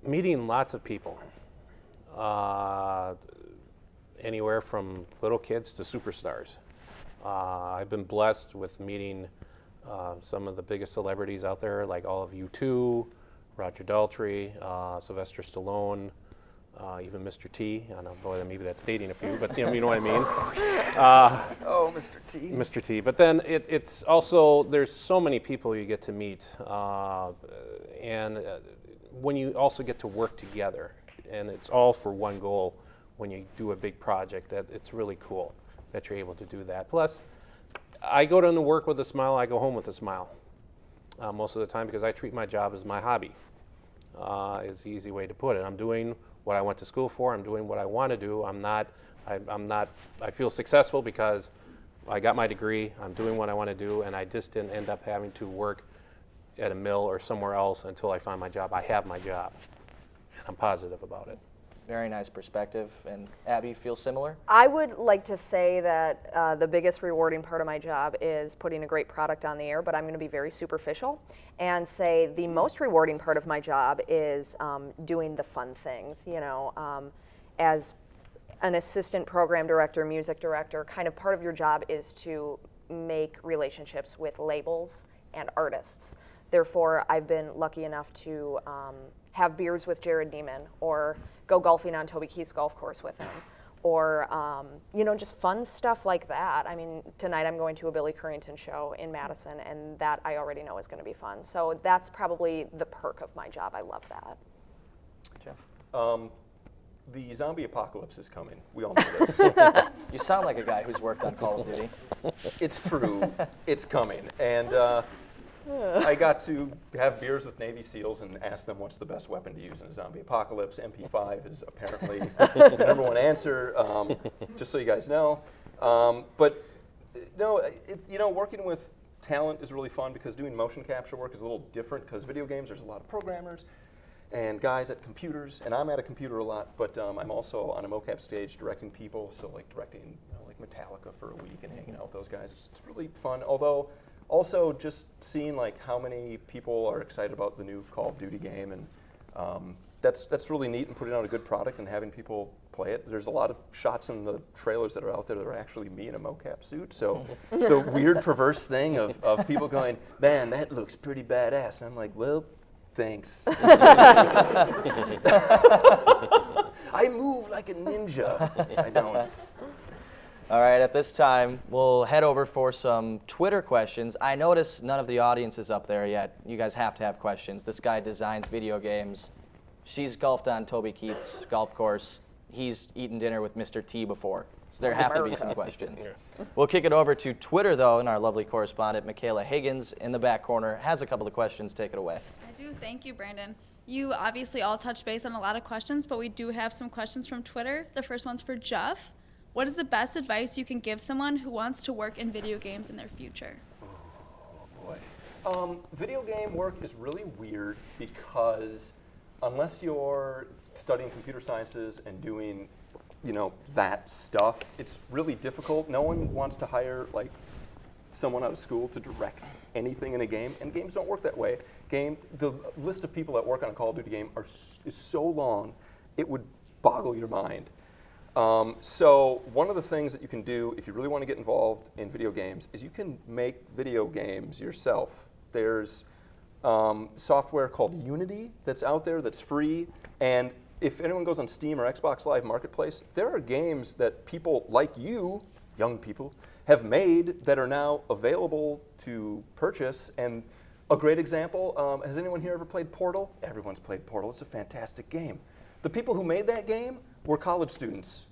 Speaker 4: Meeting lots of people, anywhere from little kids to superstars. I've been blessed with meeting some of the biggest celebrities out there, like all of U2, Roger Daltrey, Sylvester Stallone, even Mr. T. I know, boy, maybe that's dating a few, but you know what I mean.
Speaker 2: Oh, Mr. T.
Speaker 4: Mr. T. But then it's also, there's so many people you get to meet, and when you also get to work together, and it's all for one goal. When you do a big project, that it's really cool that you're able to do that. Plus, I go to work with a smile, I go home with a smile most of the time, because I treat my job as my hobby, is the easy way to put it. I'm doing what I went to school for, I'm doing what I want to do. I feel successful because I got my degree, I'm doing what I want to do, and I just didn't end up having to work at a mill or somewhere else until I find my job. I have my job, and I'm positive about it.
Speaker 1: Very nice perspective. And Abby, you feel similar?
Speaker 3: I would like to say that the biggest rewarding part of my job is putting a great product on the air, but I'm going to be very superficial and say the most rewarding part of my job is doing the fun things. You know, as an assistant program director, music director, kind of part of your job is to make relationships with labels and artists. Therefore, I've been lucky enough to have beers with Jared Neiman, or go golfing on Toby Keith's golf course with him, or you know, just fun stuff like that. I mean, tonight I'm going to a Billy Currington show in Madison, and that I already know is going to be fun. So that's probably the perk of my job. I love that.
Speaker 1: Jeff?
Speaker 2: The zombie apocalypse is coming. We all know this.
Speaker 1: You sound like a guy who's worked on Call of Duty.
Speaker 2: It's true. It's coming. And I got to have beers with Navy SEALs and ask them what's the best weapon to use in a zombie apocalypse. MP5 is apparently the number one answer, just so you guys know. But no, you know, working with talent is really fun, because doing motion capture work is a little different, because video games, there's a lot of programmers and guys at computers, and I'm at a computer a lot, but I'm also on a mocap stage directing people, so like directing, you know, like Metallica for a week and hanging out with those guys. It's really fun, although also just seeing like how many people are excited about the new Call of Duty game, and that's really neat, and putting out a good product and having people play it. There's a lot of shots in the trailers that are out there that are actually me in a mocap suit, so the weird perverse thing of people going, man, that looks pretty badass, and I'm like, well, thanks. I move like a ninja. I don't.
Speaker 1: All right, at this time, we'll head over for some Twitter questions. I notice none of the audience is up there yet. You guys have to have questions. This guy designs video games. She's golfed on Toby Keith's golf course. He's eaten dinner with Mr. T before. There have to be some questions. We'll kick it over to Twitter, though, and our lovely correspondent, Michaela Higgins, in the back corner, has a couple of questions. Take it away.
Speaker 5: I do. Thank you, Brandon. You obviously all touched base on a lot of questions, but we do have some questions from Twitter. The first one's for Jeff. What is the best advice you can give someone who wants to work in video games in their future?
Speaker 2: Oh, boy. Video game work is really weird, because unless you're studying computer sciences and doing, you know, that stuff, it's really difficult. No one wants to hire like someone out of school to direct anything in a game, and games don't work that way. The list of people that work on a Call of Duty game is so long, it would boggle your mind. So one of the things that you can do if you really want to get involved in video games is you can make video games yourself. There's software called Unity that's out there that's free, and if anyone goes on Steam or Xbox Live Marketplace, there are games that people like you, young people, have made that are now available to purchase. And a great example, has anyone here ever played Portal? Everyone's played Portal. It's a fantastic game. The people who made that game were college students.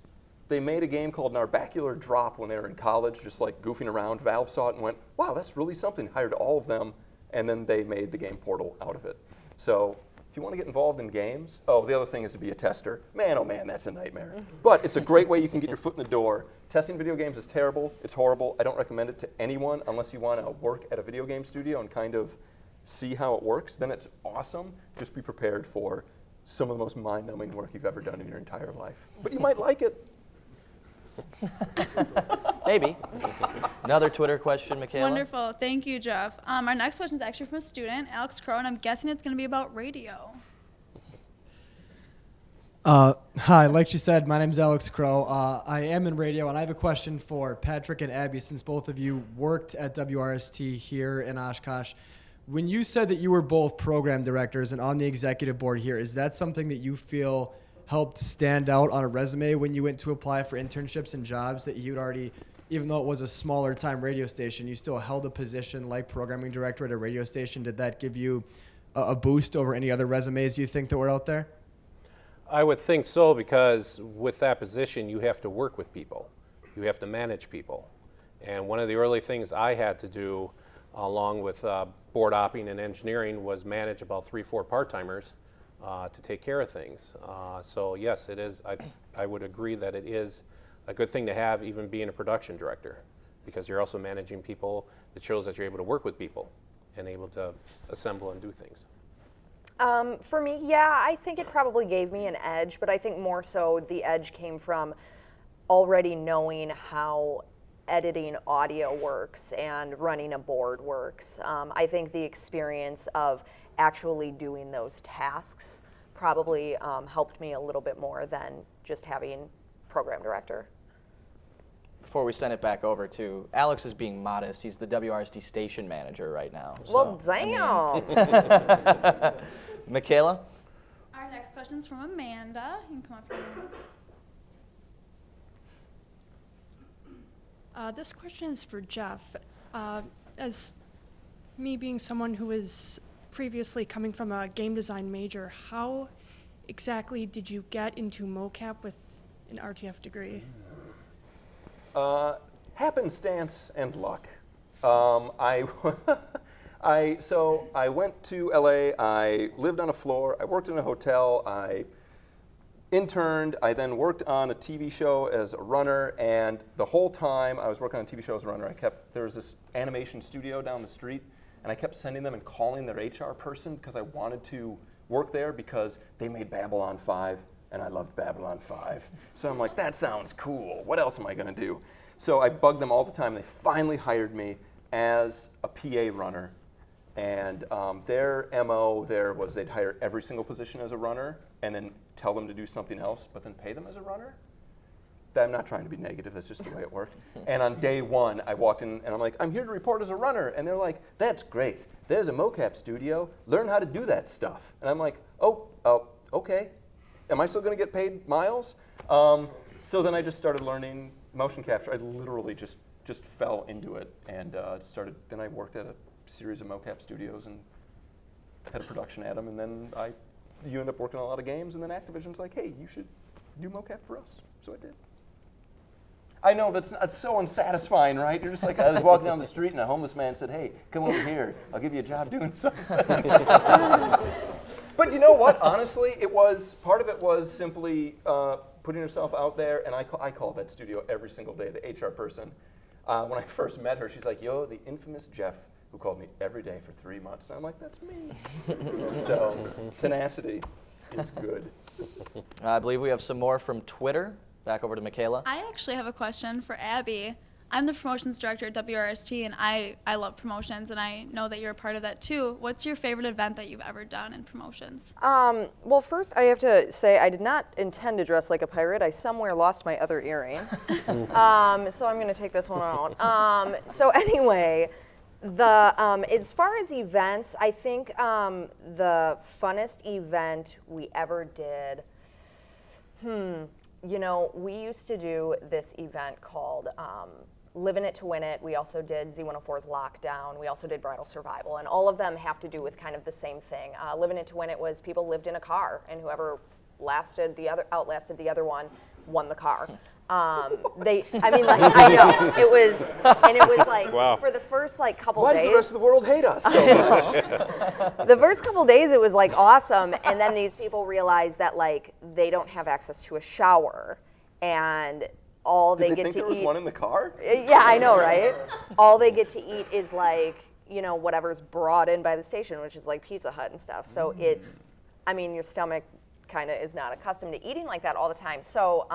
Speaker 2: They made a game called Narbacular Drop when they were in college, just like goofing around. Valve saw it and went, wow, that's really something. Hired all of them, and then they made the game Portal out of it. So if you want to get involved in games, oh, the other thing is to be a tester. Man, oh man, that's a nightmare. But it's a great way you can get your foot in the door. Testing video games is terrible. It's horrible. I don't recommend it to anyone unless you want to work at a video game studio and kind of see how it works. Then it's awesome. Just be prepared for some of the most mind-numbing work you've ever done in your entire life. But you might like it.
Speaker 1: Maybe. Another Twitter question, Michaela?
Speaker 5: Wonderful. Thank you, Jeff. Our next question is actually from a student, Alex Crow, and I'm guessing it's going to be about radio.
Speaker 6: Hi, like you said, my name is Alex Crow. I am in radio, and I have a question for Patrick and Abby, since both of you worked at WRST here in Oshkosh. When you said that you were both program directors and on the executive board here, is that something that you feel helped stand out on a resume when you went to apply for internships and jobs, that you'd already, even though it was a smaller time radio station, you still held a position like programming director at a radio station? Did that give you a boost over any other resumes you think that were out there?
Speaker 4: I would think so, because with that position, you have to work with people. You have to manage people. And one of the early things I had to do, along with board opping and engineering, was manage about 3-4 part-timers to take care of things. So yes, it is. I would agree that it is a good thing to have, even being a production director, because you're also managing people. That shows that you're able to work with people and able to assemble and do things.
Speaker 3: For me, yeah, I think it probably gave me an edge, but I think more so the edge came from already knowing how editing audio works and running a board works. I think the experience of actually doing those tasks probably helped me a little bit more than just having program director.
Speaker 1: Before we send it back over to Alex, is being modest. He's the WRST station manager right now.
Speaker 3: Well,
Speaker 1: so,
Speaker 3: damn.
Speaker 1: Michaela?
Speaker 5: Our next question is from Amanda. You can come up here.
Speaker 7: This question is for Jeff. As me being someone who is previously coming from a game design major, how exactly did you get into mocap with an RTF degree?
Speaker 2: Happenstance and luck. So I went to LA, I lived on a floor, I worked in a hotel, I interned, I then worked on a TV show as a runner, and the whole time I was working on a TV show as a runner, there was this animation studio down the street, and I kept sending them and calling their HR person because I wanted to work there because they made Babylon 5, and I loved Babylon 5. So I'm like, that sounds cool. What else am I gonna do? So I bugged them all the time. They finally hired me as a PA runner. And their MO there was they'd hire every single position as a runner and then tell them to do something else, but then pay them as a runner. I'm not trying to be negative, that's just the way it worked. And on day one, I walked in and I'm like, I'm here to report as a runner. And they're like, that's great. There's a mocap studio. Learn how to do that stuff. And I'm like, oh, okay. Am I still gonna get paid miles? So then I just started learning motion capture. I literally just fell into it and then I worked at a series of mocap studios and had a production at them, and then you end up working on a lot of games, and then Activision's like, hey, you should do mocap for us. So I did. I know that's so unsatisfying, right? You're just like, I was walking down the street and a homeless man said, hey, come over here, I'll give you a job doing something. But you know what, honestly, part of it was simply putting yourself out there, and I called that studio every single day, the HR person. When I first met her, she's like, yo, the infamous Jeff, who called me every day for 3 months. And I'm like, that's me. So tenacity is good.
Speaker 1: I believe we have some more from Twitter. Back over to Michaela.
Speaker 5: I actually have a question for Abby. I'm the promotions director at WRST, and I love promotions, and I know that you're a part of that too. What's your favorite event that you've ever done in promotions?
Speaker 3: Well, first I have to say I did not intend to dress like a pirate. I somewhere lost my other earring. So I'm going to take this one out. So anyway, as far as events, I think the funnest event we ever did, you know, we used to do this event called Live in It to Win It. We also did Z104's Lockdown. We also did Bridal Survival, and all of them have to do with kind of the same thing. Live in It to Win It was people lived in a car, and whoever outlasted the other one won the car. I know, it was like,
Speaker 4: wow.
Speaker 3: For the first couple
Speaker 2: Why
Speaker 3: days.
Speaker 2: does the rest of the world hate us so much?
Speaker 3: The first couple days it was awesome, and then these people realized that they don't have access to a shower, and all they
Speaker 2: Did they
Speaker 3: get
Speaker 2: think
Speaker 3: to
Speaker 2: there was
Speaker 3: eat.
Speaker 2: one in the car?
Speaker 3: Yeah, I know, right? All they get to eat is whatever's brought in by the station, which is Pizza Hut and stuff. So your stomach kind of is not accustomed to eating like that all the time. So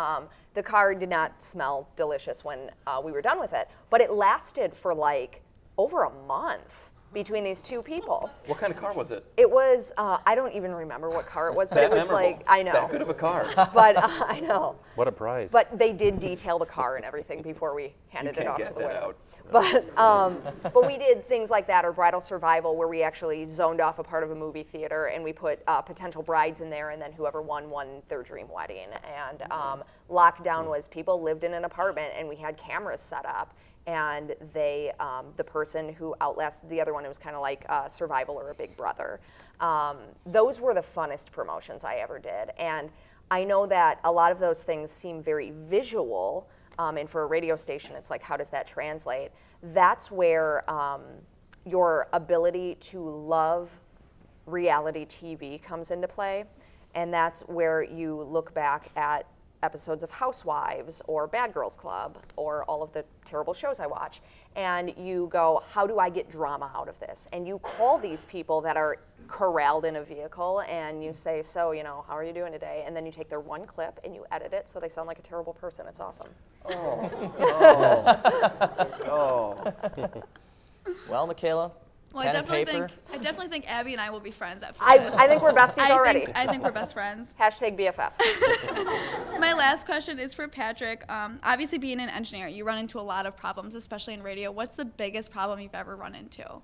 Speaker 3: the car did not smell delicious when we were done with it, but it lasted for like over a month between these two people.
Speaker 2: What kind of car was it?
Speaker 3: It was, I don't even remember what car it was, but it was
Speaker 2: memorable.
Speaker 3: like, I know.
Speaker 2: That good of a car.
Speaker 3: But I know.
Speaker 4: What a prize.
Speaker 3: But they did detail the car and everything before we handed it off to
Speaker 2: Can't
Speaker 3: the
Speaker 2: get that
Speaker 3: winner.
Speaker 2: out.
Speaker 3: But we did things like that, or Bridal Survival, where we actually zoned off a part of a movie theater and we put potential brides in there, and then whoever won their dream wedding. And Lockdown was people lived in an apartment and we had cameras set up, and they, the person who outlasted the other one, it was kind of like Survival or a Big Brother. Those were the funnest promotions I ever did. And I know that a lot of those things seem very visual, and for a radio station, it's like, how does that translate? That's where your ability to love reality TV comes into play. And that's where you look back at episodes of Housewives or Bad Girls Club or all of the terrible shows I watch, and you go, how do I get drama out of this? And you call these people that are corralled in a vehicle and you say, so, you know, how are you doing today? And then you take their one clip and you edit it so they sound like a terrible person. It's awesome.
Speaker 1: Well, Michaela,
Speaker 5: Well,
Speaker 1: pen and paper.
Speaker 5: I definitely think Abby and I will be friends after
Speaker 3: I
Speaker 5: this.
Speaker 3: think we're besties already.
Speaker 5: I think we're best friends.
Speaker 3: Hashtag BFF.
Speaker 5: My last question is for Patrick. Obviously, being an engineer, you run into a lot of problems, especially in radio. What's the biggest problem you've ever run into?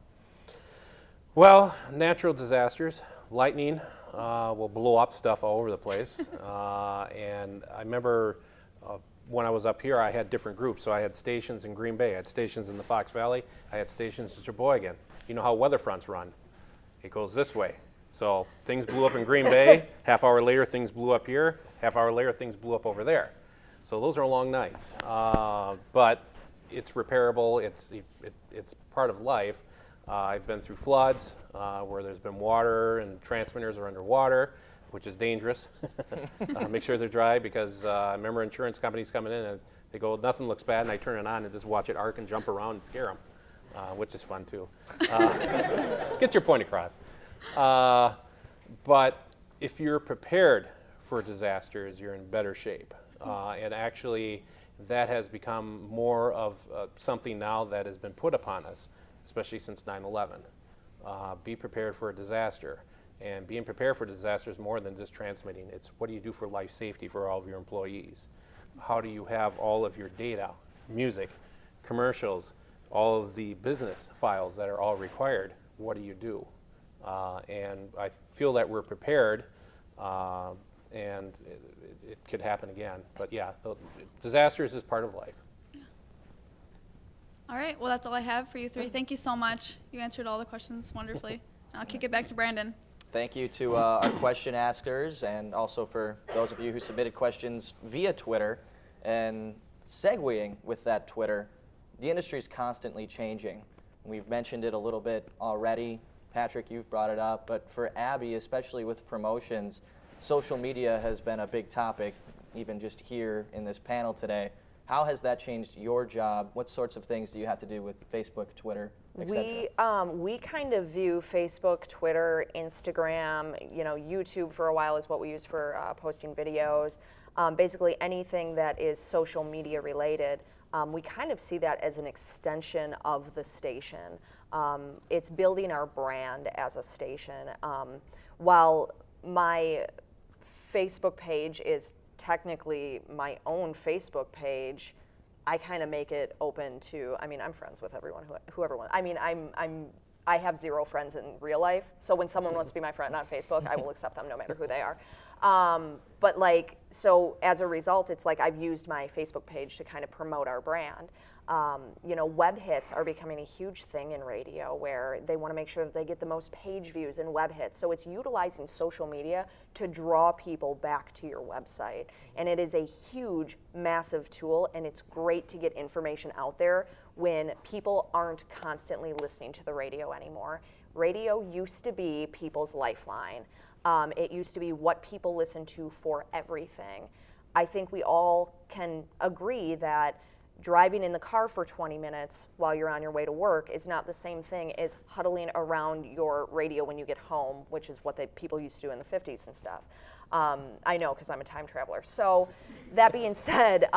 Speaker 4: Well, natural disasters. Lightning will blow up stuff all over the place. And I remember when I was up here, I had different groups. So I had stations in Green Bay, I had stations in the Fox Valley, I had stations in Sheboygan. You know how weather fronts run. It goes this way. So things blew up in Green Bay, half hour later things blew up here, half hour later things blew up over there. So those are long nights. But it's repairable, it's part of life. I've been through floods where there's been water and transmitters are underwater, which is dangerous. Make sure they're dry, because I remember insurance companies coming in and they go, nothing looks bad, and I turn it on and just watch it arc and jump around and scare them, which is fun too. Get your point across. But if you're prepared for disasters, you're in better shape. And actually, that has become more of something now that has been put upon us, especially since 9/11. Be prepared for a disaster. And being prepared for disaster is more than just transmitting. It's what do you do for life safety for all of your employees? How do you have all of your data, music, commercials, all of the business files that are all required? What do you do? And I feel that we're prepared, and it could happen again. But yeah, disasters is part of life.
Speaker 5: All right, well, that's all I have for you three. Thank you so much. You answered all the questions wonderfully. I'll kick it back to Brandon.
Speaker 1: Thank you to our question askers, and also for those of you who submitted questions via Twitter. And segueing with that Twitter, the industry is constantly changing. We've mentioned it a little bit already. Patrick, you've brought it up, but for Abby, especially with promotions, social media has been a big topic, even just here in this panel today. How has that changed your job? What sorts of things do you have to do with Facebook, Twitter, etc.?
Speaker 3: We kind of view Facebook, Twitter, Instagram, YouTube for a while is what we use for posting videos. Basically anything that is social media related. We kind of see that as an extension of the station. It's building our brand as a station. While my Facebook page is technically my own Facebook page, I kind of make it open to, I'm friends with everyone, whoever wants. I have 0 friends in real life, so when someone wants to be my friend on Facebook, I will accept them no matter who they are. But so as a result, it's like I've used my Facebook page to kind of promote our brand. Web hits are becoming a huge thing in radio, where they want to make sure that they get the most page views in web hits. So it's utilizing social media to draw people back to your website. And it is a huge, massive tool, and it's great to get information out there when people aren't constantly listening to the radio anymore. Radio used to be people's lifeline. It used to be what people listen to for everything. I think we all can agree that driving in the car for 20 minutes while you're on your way to work is not the same thing as huddling around your radio when you get home, which is what people used to do in the 50s and stuff. I know, because I'm a time traveler. So that being said,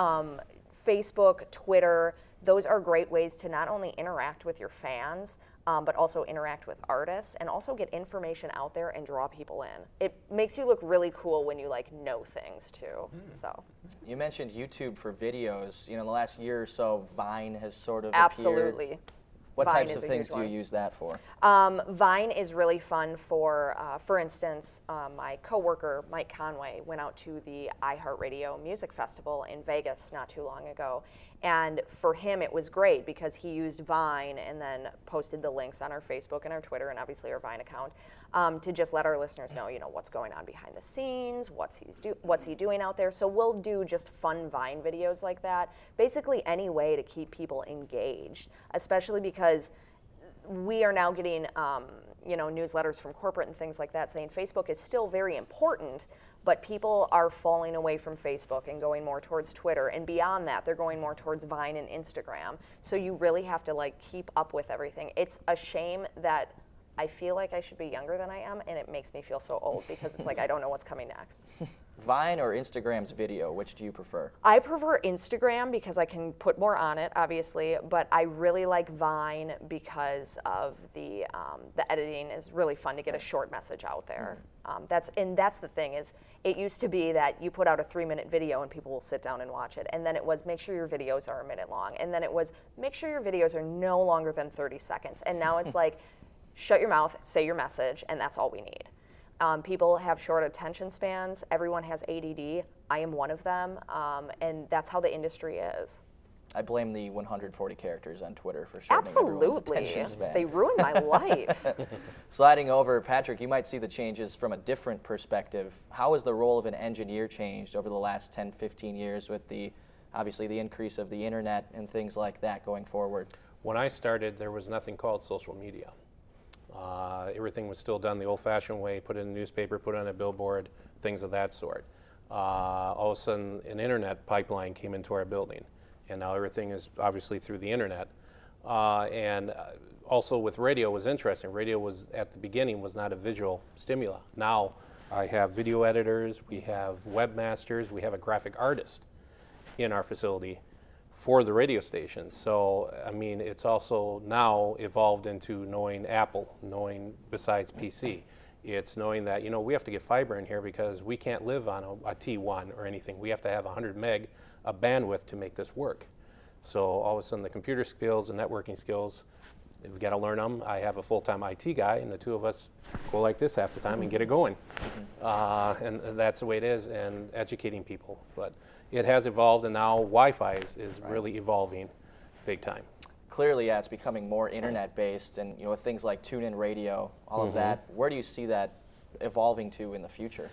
Speaker 3: Facebook, Twitter, those are great ways to not only interact with your fans, but also interact with artists and also get information out there and draw people in. It makes you look really cool when you like know things too. So
Speaker 1: You mentioned YouTube for videos. You know, in the last year or so, Vine has sort of
Speaker 3: absolutely.
Speaker 1: appeared. What
Speaker 3: Vine
Speaker 1: types
Speaker 3: is
Speaker 1: of
Speaker 3: a
Speaker 1: things
Speaker 3: huge
Speaker 1: do you
Speaker 3: one.
Speaker 1: use that for?
Speaker 3: Vine is really fun for instance, my coworker, Mike Conway, went out to the iHeartRadio Music Festival in Vegas not too long ago. And for him, it was great because he used Vine and then posted the links on our Facebook and our Twitter and obviously our Vine account to just let our listeners know, you know, what's going on behind the scenes, what's he doing out there. So we'll do just fun Vine videos like that, basically any way to keep people engaged, especially because we are now getting, you know, newsletters from corporate and things like that saying Facebook is still very important, but people are falling away from Facebook and going more towards Twitter, and beyond that, they're going more towards Vine and Instagram. So you really have to like keep up with everything. It's a shame that I feel like I should be younger than I am, and it makes me feel so old because it's like I don't know what's coming next.
Speaker 1: Vine or Instagram's video, which do you prefer?
Speaker 3: I prefer Instagram because I can put more on it, obviously, but I really like Vine because of the editing is really fun to get a short message out there. That's the thing is, it used to be that you put out a 3-minute video and people will sit down and watch it, and then it was make sure your videos are a minute long, and then it was make sure your videos are no longer than 30 seconds, and now it's like shut your mouth, say your message, and that's all we need. People have short attention spans. Everyone has ADD. I am one of them, and that's how the industry is.
Speaker 1: I blame the 140 characters on Twitter for shortening everyone's
Speaker 3: Absolutely.
Speaker 1: attention span.
Speaker 3: They ruined my life.
Speaker 1: Sliding over, Patrick, you might see the changes from a different perspective. How has the role of an engineer changed over the last 10, 15 years with obviously the increase of the internet and things like that going forward?
Speaker 4: When I started, there was nothing called social media. Everything was still done the old-fashioned way, put it in a newspaper, put it on a billboard, things of that sort. All of a sudden, an internet pipeline came into our building, and now everything is obviously through the internet. Also with radio was interesting. Radio was, at the beginning, was not a visual stimuli. Now I have video editors, we have webmasters, we have a graphic artist in our facility for the radio station. So, I mean, it's also now evolved into knowing Apple, knowing besides PC. It's knowing that, you know, we have to get fiber in here because we can't live on a T1 or anything. We have to have 100 meg of bandwidth to make this work. So all of a sudden the computer skills and networking skills, we've got to learn them. I have a full-time IT guy, and the two of us go like this half the time and get it going. And that's the way it is, and educating people. But it has evolved, and now Wi-Fi is really evolving big time.
Speaker 1: Clearly, yeah, it's becoming more internet-based, and you know, with things like tune-in radio, all of that. Where do you see that evolving to in the future?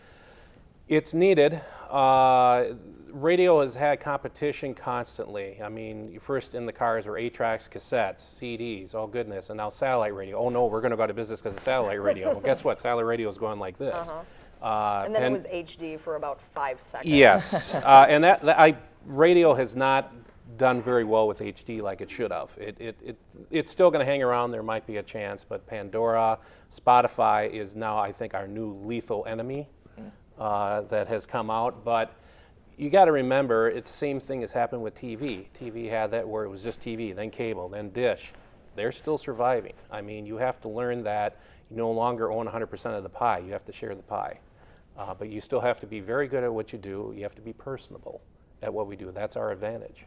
Speaker 4: It's needed. Radio has had competition constantly. I mean, first in the cars were 8-tracks, cassettes, CDs, oh goodness, and now satellite radio. Oh no, we're going to go out of business because of satellite radio. Well, guess what? Satellite radio is going like this.
Speaker 3: And then it was HD for about 5 seconds.
Speaker 4: Yes, and radio has not done very well with HD like it should have. It's still going to hang around. There might be a chance, but Pandora, Spotify is now, I think, our new lethal enemy that has come out. But you got to remember, it's the same thing has happened with TV. TV had that where it was just TV, then cable, then dish. They're still surviving. I mean, you have to learn that you no longer own 100% of the pie. You have to share the pie. But you still have to be very good at what you do. You have to be personable at what we do. That's our advantage.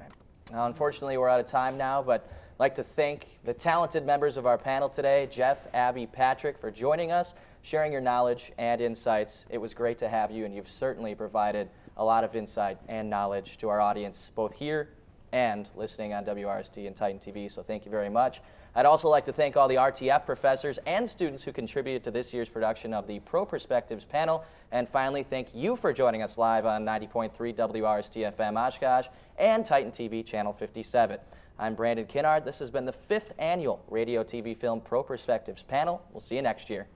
Speaker 1: Now, unfortunately, we're out of time now, but I'd like to thank the talented members of our panel today, Jeff, Abby, Patrick, for joining us, sharing your knowledge and insights. It was great to have you, and you've certainly provided a lot of insight and knowledge to our audience, both here and listening on WRST and Titan TV, so thank you very much. I'd also like to thank all the RTF professors and students who contributed to this year's production of the Pro Perspectives panel. And finally, thank you for joining us live on 90.3 WRST FM Oshkosh and Titan TV Channel 57. I'm Brandon Kinnard. This has been the 5th annual Radio TV Film Pro Perspectives panel. We'll see you next year.